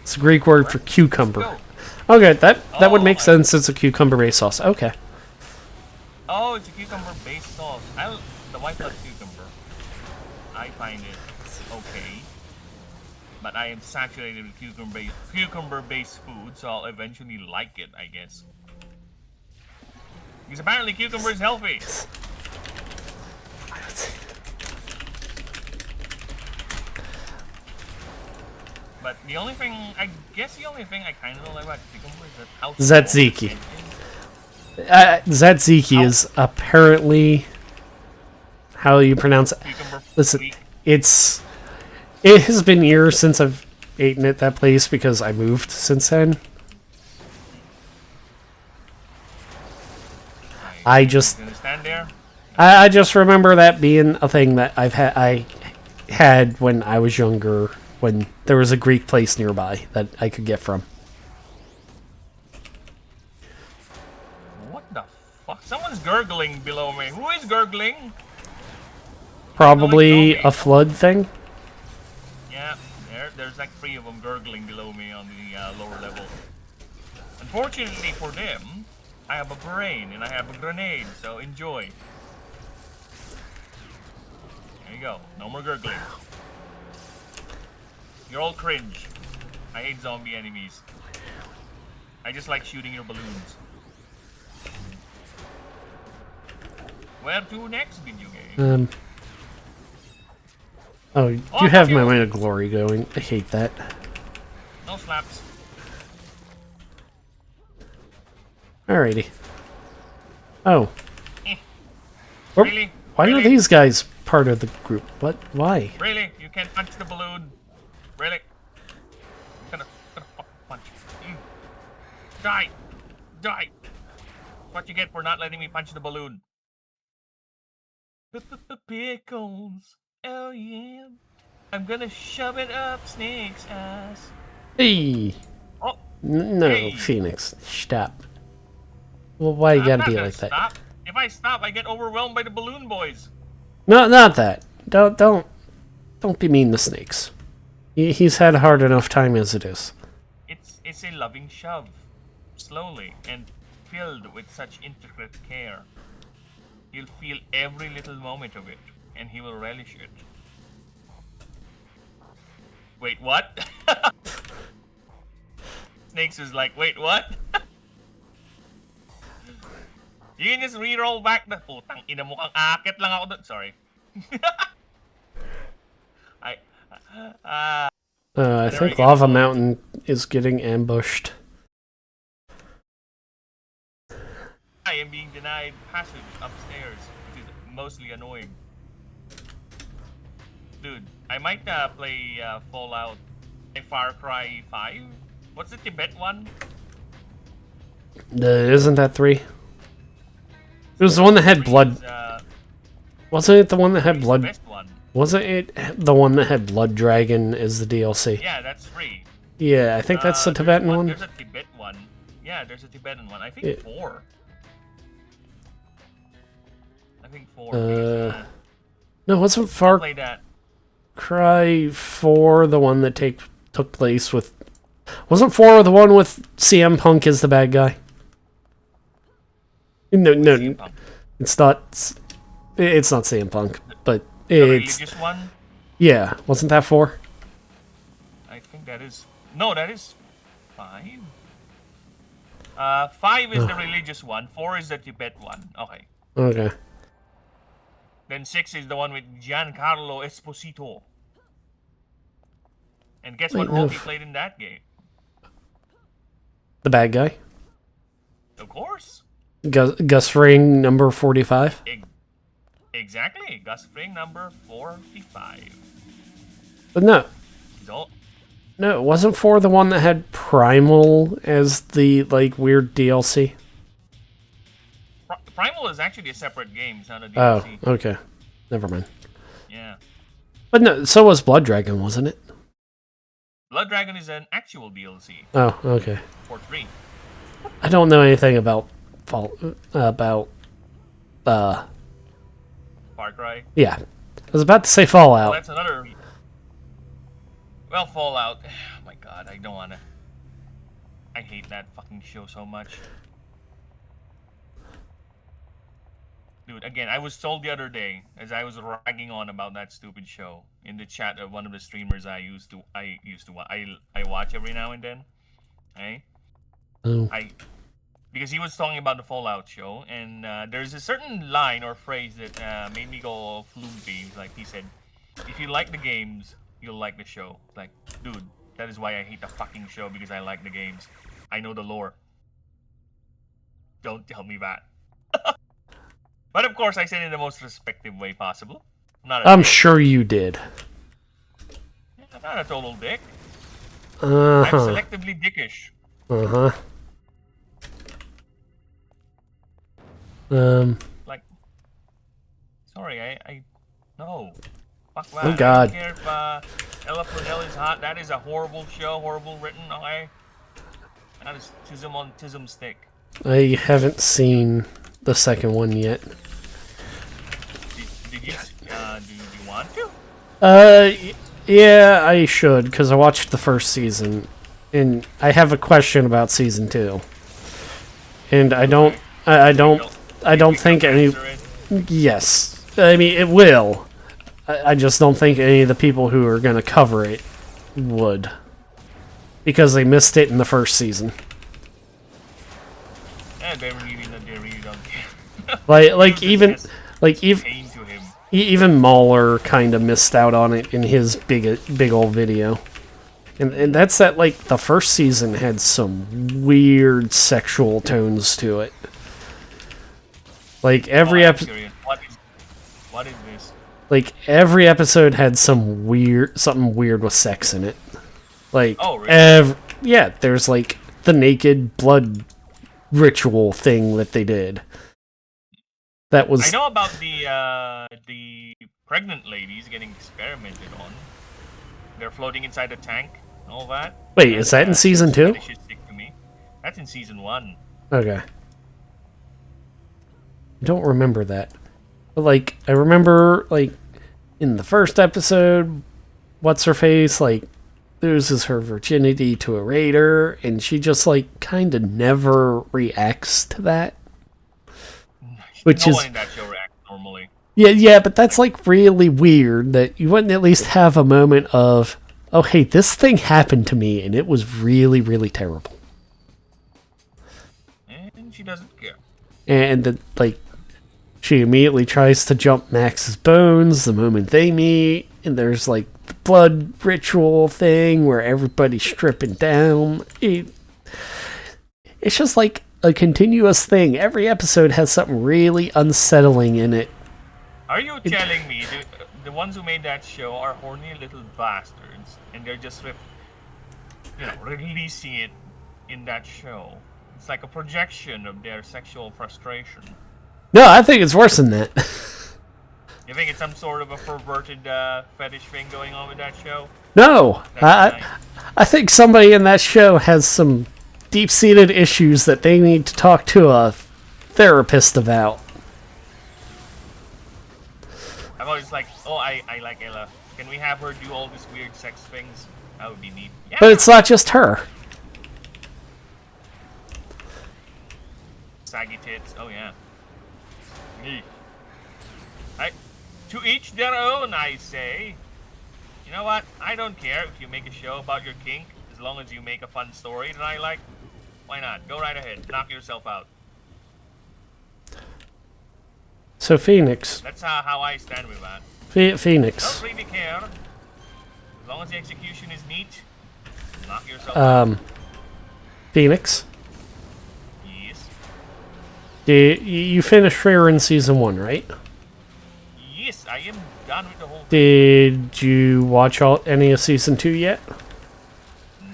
It's a Greek word for cucumber. Go. Okay, that would Oh, make sense. It's a cucumber-based sauce. Okay. Oh, it's a cucumber-based sauce. The white blood cucumber. I find it okay, but I am saturated with cucumber-based food, so I'll eventually like it, I guess. Because apparently cucumber is healthy. But the only thing I kind of don't like about cucumber is that how Tzatziki. small Tzatziki is apparently how you pronounce it. cucumber Listen, freak. it has been years since I've eaten at that place because I moved since then. I just Gonna stand there. I just remember that being a thing that I had when I was younger, when there was a Greek place nearby that I could get from. What the fuck? Someone's gurgling below me. Who is gurgling? Probably a flood thing. Yeah, there's like 3 of them gurgling below me on the lower level. Unfortunately for them, I have a brain and I have a grenade, so enjoy. There you go. No more gurgling. You're all cringe. I hate zombie enemies. I just like shooting your balloons. Where to next, video game? Oh, you Oh, have fuck my you. Mind of Glory going. I hate that. No slaps. Alrighty. Oh. Eh. Wh- Really? Why are Really? these guys part of the group? What? Why? Really? You can't punch the balloon? Really? I'm gonna fucking punch you. Die! Die! What you get for not letting me punch the balloon? Pickles. Oh yeah. I'm gonna shove it up Snake's ass. Hey! Oh, No, Hey. Phoenix. Stop. Well, why you I'm gotta not be gonna like that? stop. If I stop, I get overwhelmed by the balloon boys. No, not that. Don't be mean to Snakes. He's had a hard enough time as it is. It's a loving shove, slowly and filled with such intricate care. He'll feel every little moment of it, and he will relish it. Wait, what? Snakes is like, wait, what? You can just re-roll back the putang ina mo kang akit lang ako doon. Sorry. I I There think we go. Lava Mountain is getting ambushed. I am being denied passage upstairs, which is mostly annoying. Dude, I might play Fallout, Far Cry 5. What's the Tibet one? Isn't that 3? It was the one that had blood. Is, Wasn't it the one that had is the blood? best one. Wasn't it the one that had Blood Dragon as the DLC? Yeah, that's 3. Yeah, I think that's the There's Tibetan one. There's a Tibet one. Yeah, there's a Tibetan one. I think Yeah. 4. I think 4. No, wasn't I'll Far play that. Cry 4 the one that took place with... Wasn't 4 the one with CM Punk as the bad guy? No, CM Punk. it's not... It's not CM Punk, but The it's... religious one? Yeah, wasn't that 4? I think that is... No, that is 5. 5 is the religious one. 4 is the Tibet one. Okay. Okay. Then 6 is the one with Giancarlo Esposito. And guess what Wait, role no. he played in that game? The bad guy? Of course. Gus Fring, number 45? Exactly. Gus Fring number 45. But no. He's all... No, it wasn't 4 the one that had Primal as the, like, weird DLC? Primal is actually a separate game. It's not a Oh, DLC. okay. Never mind. Yeah. But no, so was Blood Dragon, wasn't it? Blood Dragon is an actual DLC Oh, okay. for 3. I don't know anything about Far Cry. yeah. I was about to say Well, Fallout. that's another. Well, Fallout. Oh my god, I don't wanna. I hate that fucking show so much. Dude, again, I was told the other day as I was ragging on about that stupid show in the chat of one of the streamers I watch every now and then. Hey, Oh. because he was talking about the Fallout show, and there's a certain line or phrase that made me go floopy. Like he said, "If you like the games, you'll like the show." Like, dude, that is why I hate the fucking show, because I like the games. I know the lore. Don't tell me that. But of course, I said it in the most respectful way possible. I'm sure you did. I'm not a total dick. I'm Uh-huh. selectively dickish. Uh-huh. Like, sorry, no. Fuck that. Oh, God. I don't care if Ella Purnell is hot. That is a horrible show, horrible written. Okay, that is tism on tism stick. I haven't seen the second one yet. Did you? Do you want to? Yeah, I should, because I watched the first season, and I have a question about season 2. And I don't think any. Answer it. Yes, I mean it will. I just don't think any of the people who are going to cover it would, because they missed it in the first season. They really don't care. Like even Pain to him. even Mahler kind of missed out on it in his big old video. And that's that, like, the first season had some weird sexual tones to it. Like every I'm episode, curious. What is this? like every episode had something weird with sex in it. Like, Oh, really? yeah, there's like the naked blood ritual thing that they did. That was I know about the pregnant ladies getting experimented on. They're floating inside a tank and all that. Wait, is that in season 2? Fetishes stick to me. That's in season 1. Okay. I don't remember that. But, like, I remember, like, in the first episode, what's-her-face, like, loses her virginity to a raider, and she just, like, kind of never reacts to that. Which No is... one in that show reacts normally. Yeah, but that's, like, really weird that you wouldn't at least have a moment of, oh, hey, this thing happened to me, and it was really, really terrible. And she doesn't care. And, like, she immediately tries to jump Max's bones the moment they meet, and there's, like, the blood ritual thing where everybody's stripping down. It's just, like, a continuous thing. Every episode has something really unsettling in it. Are you telling me the ones who made that show are horny little bastards, and they're just releasing it in that show? It's like a projection of their sexual frustration. No, I think it's worse than that. You think it's some sort of a perverted fetish thing going on with that show? No, That's nice. I think somebody in that show has some deep-seated issues that they need to talk to a therapist about. I've always like, oh, I like Ella. Can we have her do all these weird sex things? That would be neat. Yeah. But it's not just her. Saggy tits. Oh yeah. Neat. To each their own, I say. You know what? I don't care if you make a show about your kink, as long as you make a fun story that I like. Why not? Go right ahead. Knock yourself out. So Phoenix. That's how I stand with that. Phoenix. Don't really care. As long as the execution is neat, knock yourself out. Phoenix. Yes. You finished Freyr in season 1, right? Yes, I am done with the whole thing. Did you watch any of season 2 yet?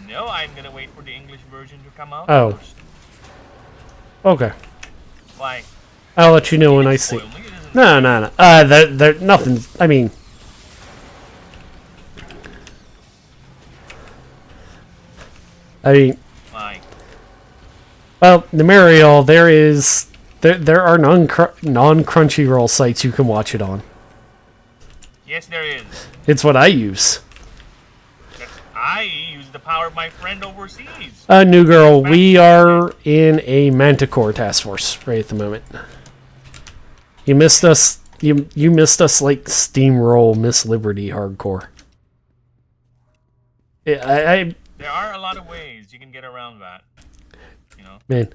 No, I'm gonna wait for the English version to come out Oh. first. Okay. Why? I'll let you know when I see. Spoil me, it doesn't- No. There, nothing. I mean, Why? well, Nemarial, there are non-Crunchyroll sites you can watch it on. Yes, there is. It's what I use. I use the power of my friend overseas. New girl, we are in a Manticore task force right at the moment. You missed us. You missed us like steamroll Miss Liberty hardcore. I There are a lot of ways you can get around that. You know, man.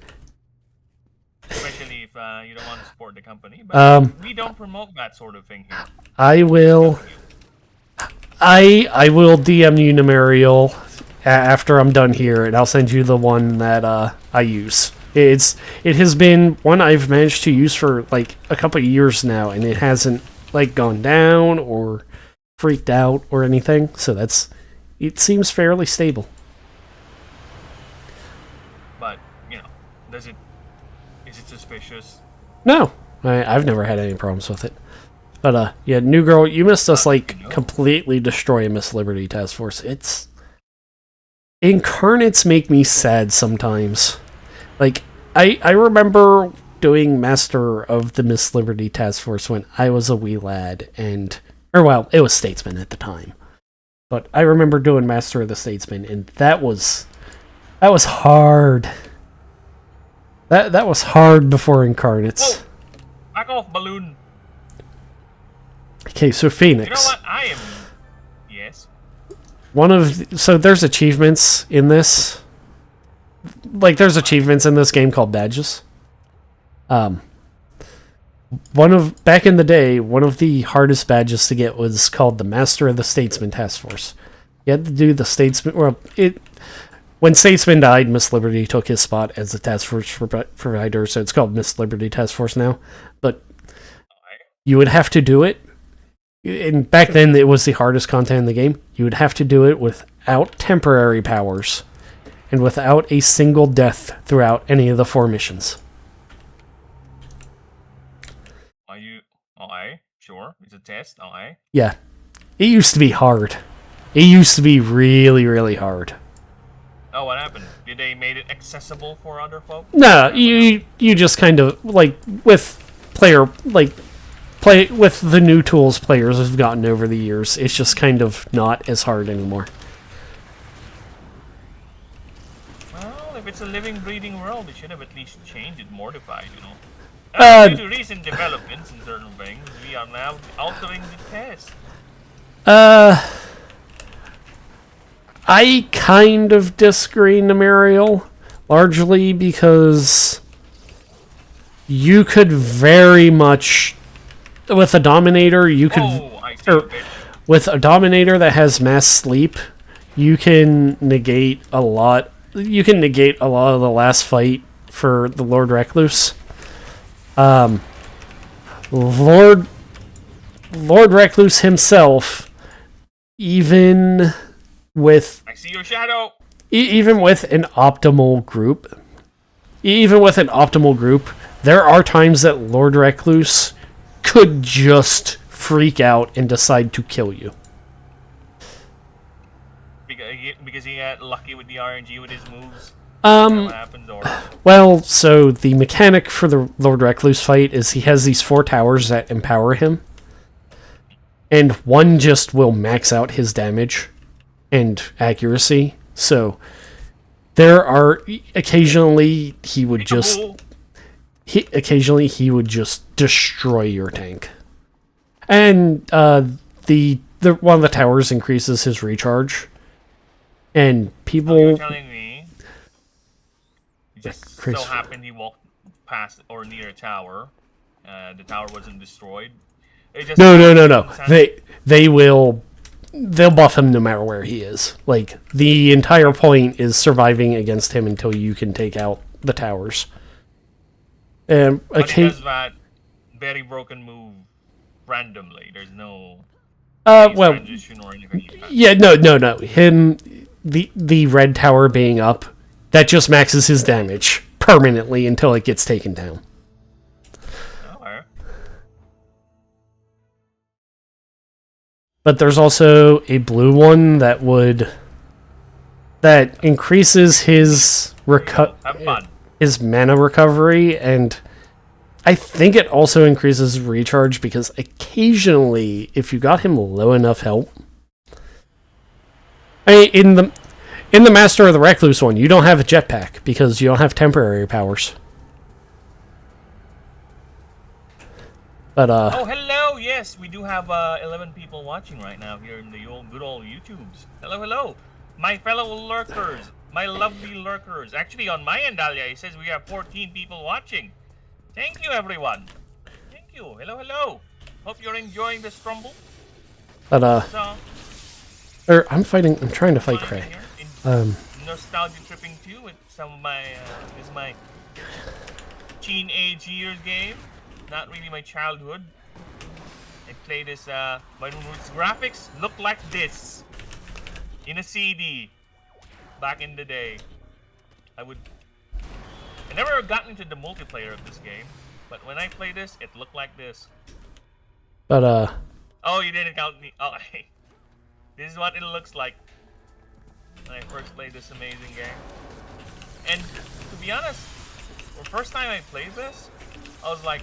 especially if you don't want to support the company. But we don't promote that sort of thing here. I will DM you Nemarial after I'm done here, and I'll send you the one that I use. It has been one I've managed to use for like a couple of years now, and it hasn't like gone down or freaked out or anything. So it seems fairly stable. But you know, is it suspicious? No, I've never had any problems with it. But yeah, new girl, you missed us like completely destroy Miss Liberty task force. It's incarnates make me sad sometimes. Like I remember doing Master of the Miss Liberty task force when I was a wee lad, it was Statesman at the time. But I remember doing Master of the Statesman, and that was hard. That was hard before Incarnates. Whoa! Back off, balloon. Okay, so Phoenix. You know what? I am. Yes. So there's achievements in this. Like there's achievements in this game called badges. Back in the day, one of the hardest badges to get was called the Master of the Statesman Task Force. You had to do the Statesman. When Statesman died, Miss Liberty took his spot as the task force provider, so it's called Miss Liberty Task Force now. But you would have to do it. And back then, it was the hardest content in the game. You would have to do it without temporary powers and without a single death throughout any of the 4 missions. Are you? Sure. It's a test. Yeah. It used to be hard. It used to be really, really hard. Oh, what happened? Did they made it accessible for other folks? No, you just kind of like with with the new tools players have gotten over the years. It's just kind of not as hard anymore. Well, if it's a living, breathing world, they should have at least changed it, modified, you know. Due to recent developments in certain things, we are now altering the test. I kind of disagree, Nemarial, largely because you could very much, with a Dominator, you could, I see a bit. with a Dominator that has mass sleep, you can negate a lot. You can negate a lot of the last fight for the Lord Recluse. Lord Recluse himself, even with I see your shadow. even with an optimal group, there are times that Lord Recluse could just freak out and decide to kill you. Because he got lucky with the RNG with his moves. What happens, or Well, so the mechanic for the Lord Recluse fight is he has these 4 towers that empower him, and one just will max out his damage and accuracy. So there are occasionally he would just destroy your tank, and the one of the towers increases his recharge, and people. You're telling me it just Chris- so happened he walked past or near a tower. The tower wasn't destroyed. It just No. They'll buff him no matter where he is. Like, the entire point is surviving against him until you can take out the towers. And But he does that very broken move randomly. There's no well, transition or anything. yeah, no. Him, the red tower being up, that just maxes his damage permanently until it gets taken down. but there's also a blue one that increases his Have fun. his mana recovery, and I think it also increases recharge because occasionally, if you got him low enough health, in the Master of the Recluse one, you don't have a jetpack because you don't have temporary powers. But Oh, hello. Yes, we do have 11 people watching right now here in the good old YouTubes. Hello, hello, my fellow lurkers, my lovely lurkers. Actually, on my end, Dahlia, it says we have 14 people watching. Thank you, everyone. Thank you. Hello, hello. Hope you're enjoying this Strumble. but So, I'm trying to fight fun Cray. here in nostalgia tripping too with some of my this is my teenage years game. Not really my childhood. I play this when its graphics look like this in a CD back in the day. I never got into the multiplayer of this game, but when I play this, it looked like this. But Oh, you didn't count me. Oh, this is what it looks like when I first played this amazing game. And to be honest, the first time I played this, I was like,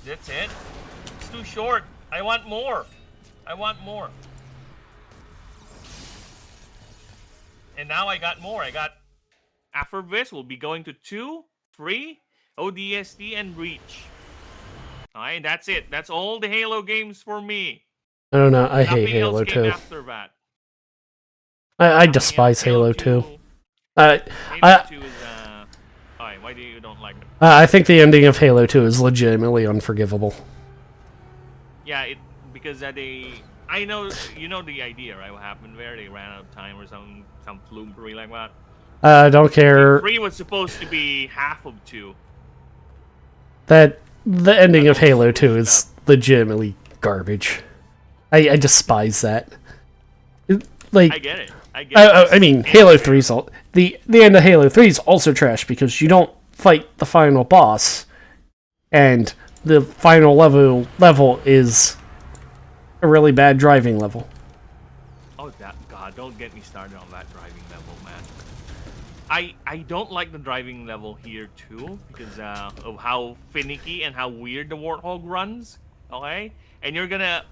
that's it? It's too short. I want more. I want more. And now I got more. After this, we'll be going to 2, 3, ODST, and Reach. Alright, that's it. That's all the Halo games for me. I don't know. I Nothing hate Halo else came 2. after that. I Nothing despise else. Halo 2. 2 I Halo 2 is alright, why do you don't like it? I think the ending of Halo 2 is legitimately unforgivable. Yeah, because I know you know the idea, right? What happened there? They ran out of time or some flumery like that. I don't care 3 was supposed to be half of 2. that the ending of Halo 2 is legitimately garbage. I despise that. Like, I get it. I get it. I mean, Halo 3's the end of Halo 3 is also trash because you don't fight the final boss, and the final level is a really bad driving level. Oh, God, don't get me started on that driving level, man. I don't like the driving level here too because of how finicky and how weird the Warthog runs. Okay, and you're gonna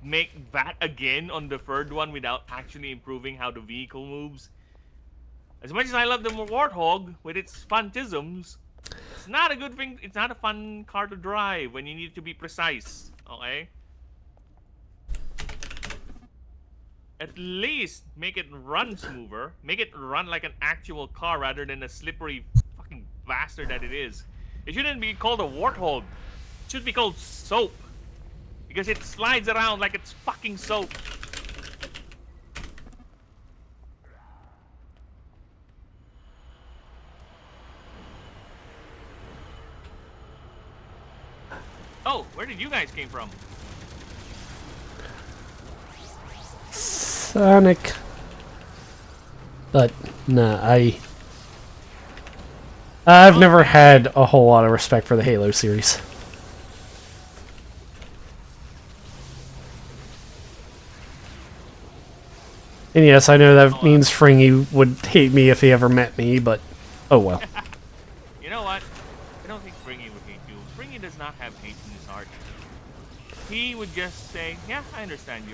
make that again on the third one without actually improving how the vehicle moves. As much as I love the Warthog with its fantisms, it's not a good thing. It's not a fun car to drive when you need to be precise. Okay. At least make it run smoother. Make it run like an actual car rather than a slippery fucking bastard that it is. It shouldn't be called a Warthog. It should be called soap. Because it slides around like it's fucking soap. Oh, where did you guys came from? Sonic. But nah, I've never had a whole lot of respect for the Halo series. And yes, I know that means Fringy would hate me if he ever met me, but oh well. You know what? I don't think Fringy would hate you. Fringy does not have hate in his heart. He would just say, yeah, I understand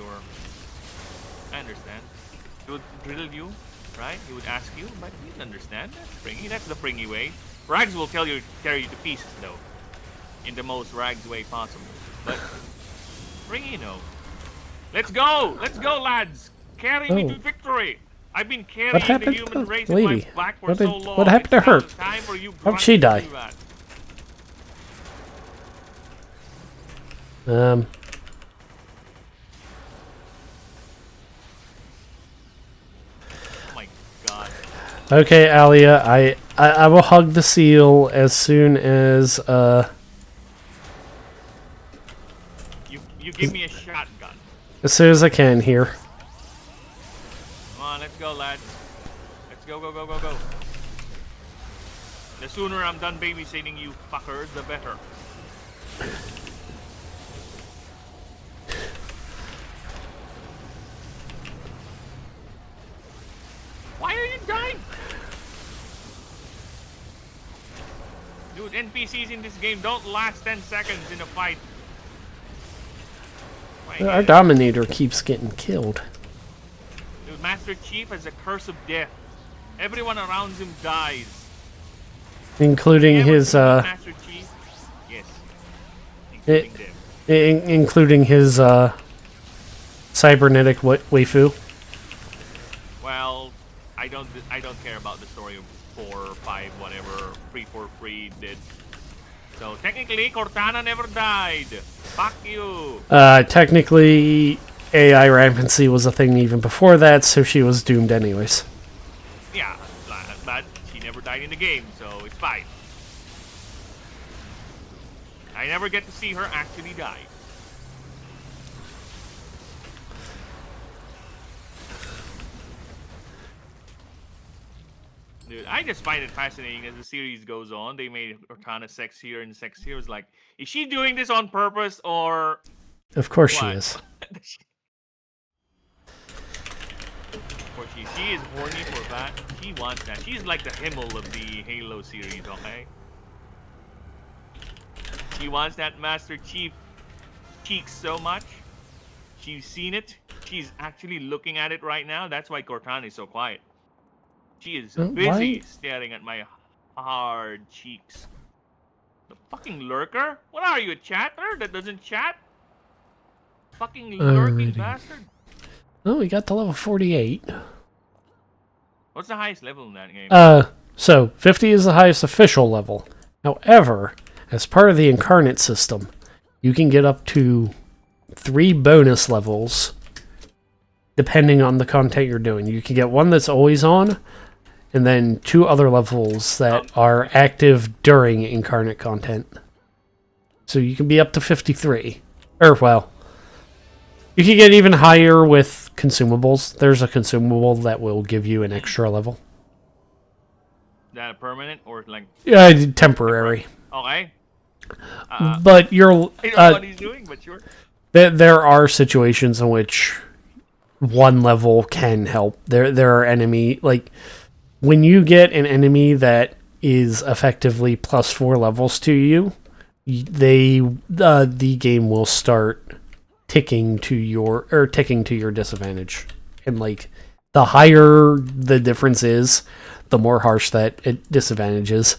I understand. He would drill you, right? He would ask you, but he'd understand. That's Fringy. That's the Fringy way. Rags will carry you to pieces, though. In the most Rags way possible. But Fringy, no. Let's go! Let's go, lads! Carry me to victory! I've been carrying the human race in my back for so long. What happened to her? Time for you How'd she die? Oh my god. Okay, Alia, I will hug the seal as soon as You give me a shotgun. as soon as I can here. Come on, let's go, lads. Let's go, go, go, go, go. The sooner I'm done babysitting you fuckers, the better. Dude, NPCs in this game don't last 10 seconds in a fight. Our Dominator keeps getting killed. Dude, Master Chief has a curse of death. Everyone around him dies. Including You ever his, seen Master Chief? Yes. Including them. including his, cybernetic waifu. Well, I don't care about the story of 4, 5, whatever 343 did. So technically, Cortana never died. Fuck you. Technically, AI rampancy was a thing even before that, so she was doomed anyways. Yeah, but she never died in the game, so it's fine. I never get to see her actually die. Dude, I just find it fascinating as the series goes on. They made Cortana sexier and sexier. It's like, is she doing this on purpose or Of course she what? is. Of course, she is horny for that. She wants that. She's like the Himmel of the Halo series, okay? She wants that Master Chief cheek so much. She's seen it. She's actually looking at it right now. That's why Cortana is so quiet. She is busy why? staring at my hard cheeks. The fucking lurker? What are you, a chatter that doesn't chat? Fucking lurking Alrighty. bastard. Oh, we got to level 48. What's the highest level in that game? So 50 is the highest official level. However, as part of the incarnate system, you can get up to 3 bonus levels depending on the content you're doing. You can get one that's always on, and then 2 other levels that are active during incarnate content. So you can be up to 53. Or, well, you can get even higher with consumables. There's a consumable that will give you an extra level. Is that a permanent or like Temporary. okay? But you're... I don't know what he's doing, but sure. There are situations in which one level can help. There are enemy, like when you get an enemy that is effectively plus 4 levels to you, the game will start ticking to your disadvantage. And like the higher the difference is, the more harsh that disadvantage is.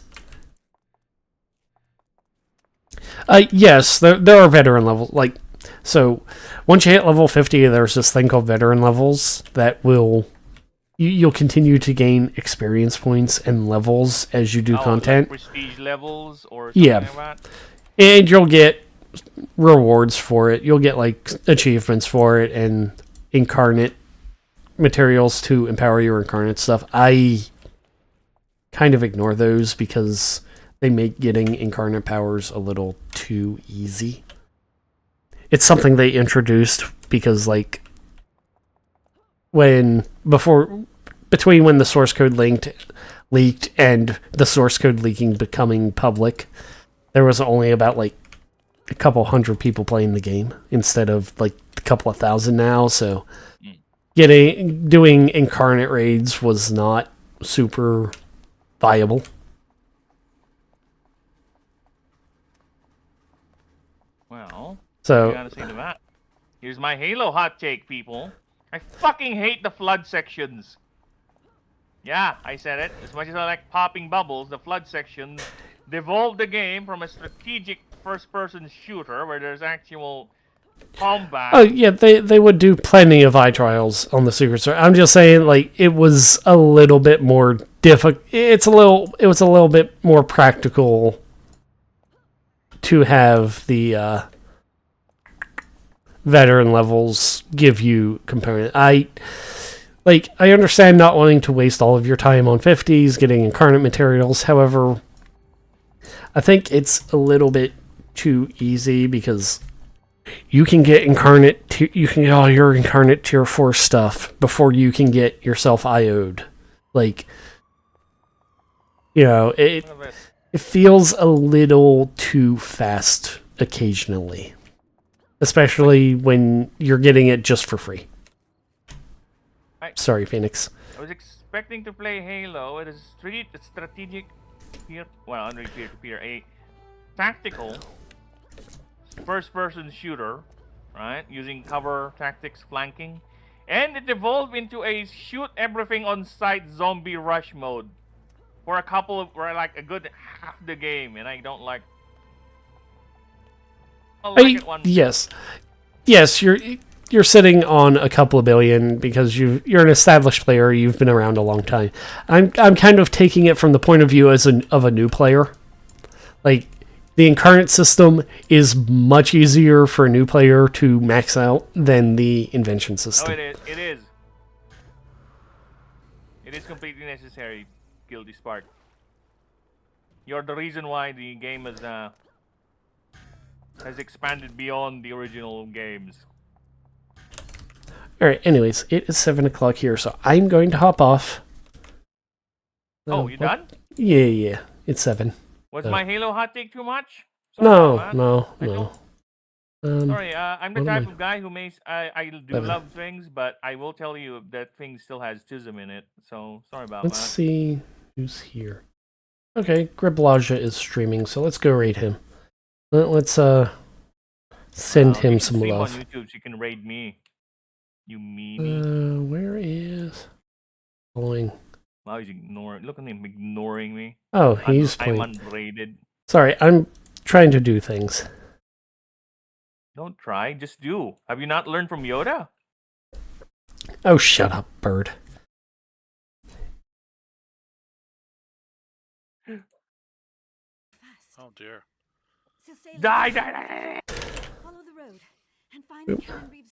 Yes, there are veteran levels. Like, so once you hit level 50, there's this thing called veteran levels that will you'll continue to gain experience points and levels as you do content. Like prestige levels or something like that. And you'll get rewards for it. You'll get like achievements for it and incarnate materials to empower your incarnate stuff. I kind of ignore those because they make getting incarnate powers a little too easy. It's something they introduced because, like, between when the source code leaked and the source code leaking becoming public, there was only about like a couple hundred people playing the game instead of like a couple of thousand now. So doing incarnate raids was not super viable. Well, So what do you gotta say to that? Here's my Halo hot take, people. I fucking hate the flood sections. Yeah, I said it. As much as I like popping bubbles, the flood sections devolved the game from a strategic first-person shooter where there's actual combat. oh yeah, they would do plenty of eye trials on the Secret Service. I'm just saying, like, it was a little bit more difficult. It was a little bit more practical to have the veteran levels give you component. I understand not wanting to waste all of your time on 50s getting incarnate materials. However, I think it's a little bit too easy because you can get all your incarnate tier 4 stuff before you can get yourself IO'd. Like, you know, it feels a little too fast occasionally. Especially when you're getting it just for free. Sorry, Phoenix. I was expecting to play Halo. It is a strategic peer, well, under peer-to-peer, a tactical first-person shooter, right? Using cover tactics, flanking, and it evolved into a shoot everything on sight zombie rush mode for like a good half the game, and I don't like. I like it one. Yes, you're sitting on a couple of billion because you're an established player. You've been around a long time. I'm kind of taking it from the point of view of a new player. Like, the incarnate system is much easier for a new player to max out than the invention No, system. it is. It is. It is completely necessary, Guilty Spark. You're the reason why the game has expanded beyond the original games. All right. Anyways, it is 7 o'clock here, so I'm going to hop off. Oh, you done? Yeah. It's 7. Was my Halo hot take too much? No. I don't- Um, Sorry, I'm the what am type I- of guy who makes. I do Seven. love things, but I will tell you that thing still has tism in it. So sorry about let's that. see who's here. Okay, Griblaja is streaming, so let's go raid him. Let's send You him can some stream love. on YouTube, so you can raid me. You meanie. Where is following? Wow, he's ignoring. Look at him ignoring me. Oh, he's I'm playing. unrated. Sorry, I'm trying to do things. Don't try, just do. Have you not learned from Yoda? Oh, shut up, bird. Oh dear. Die! Follow the road and find Oop. Karen Reeves'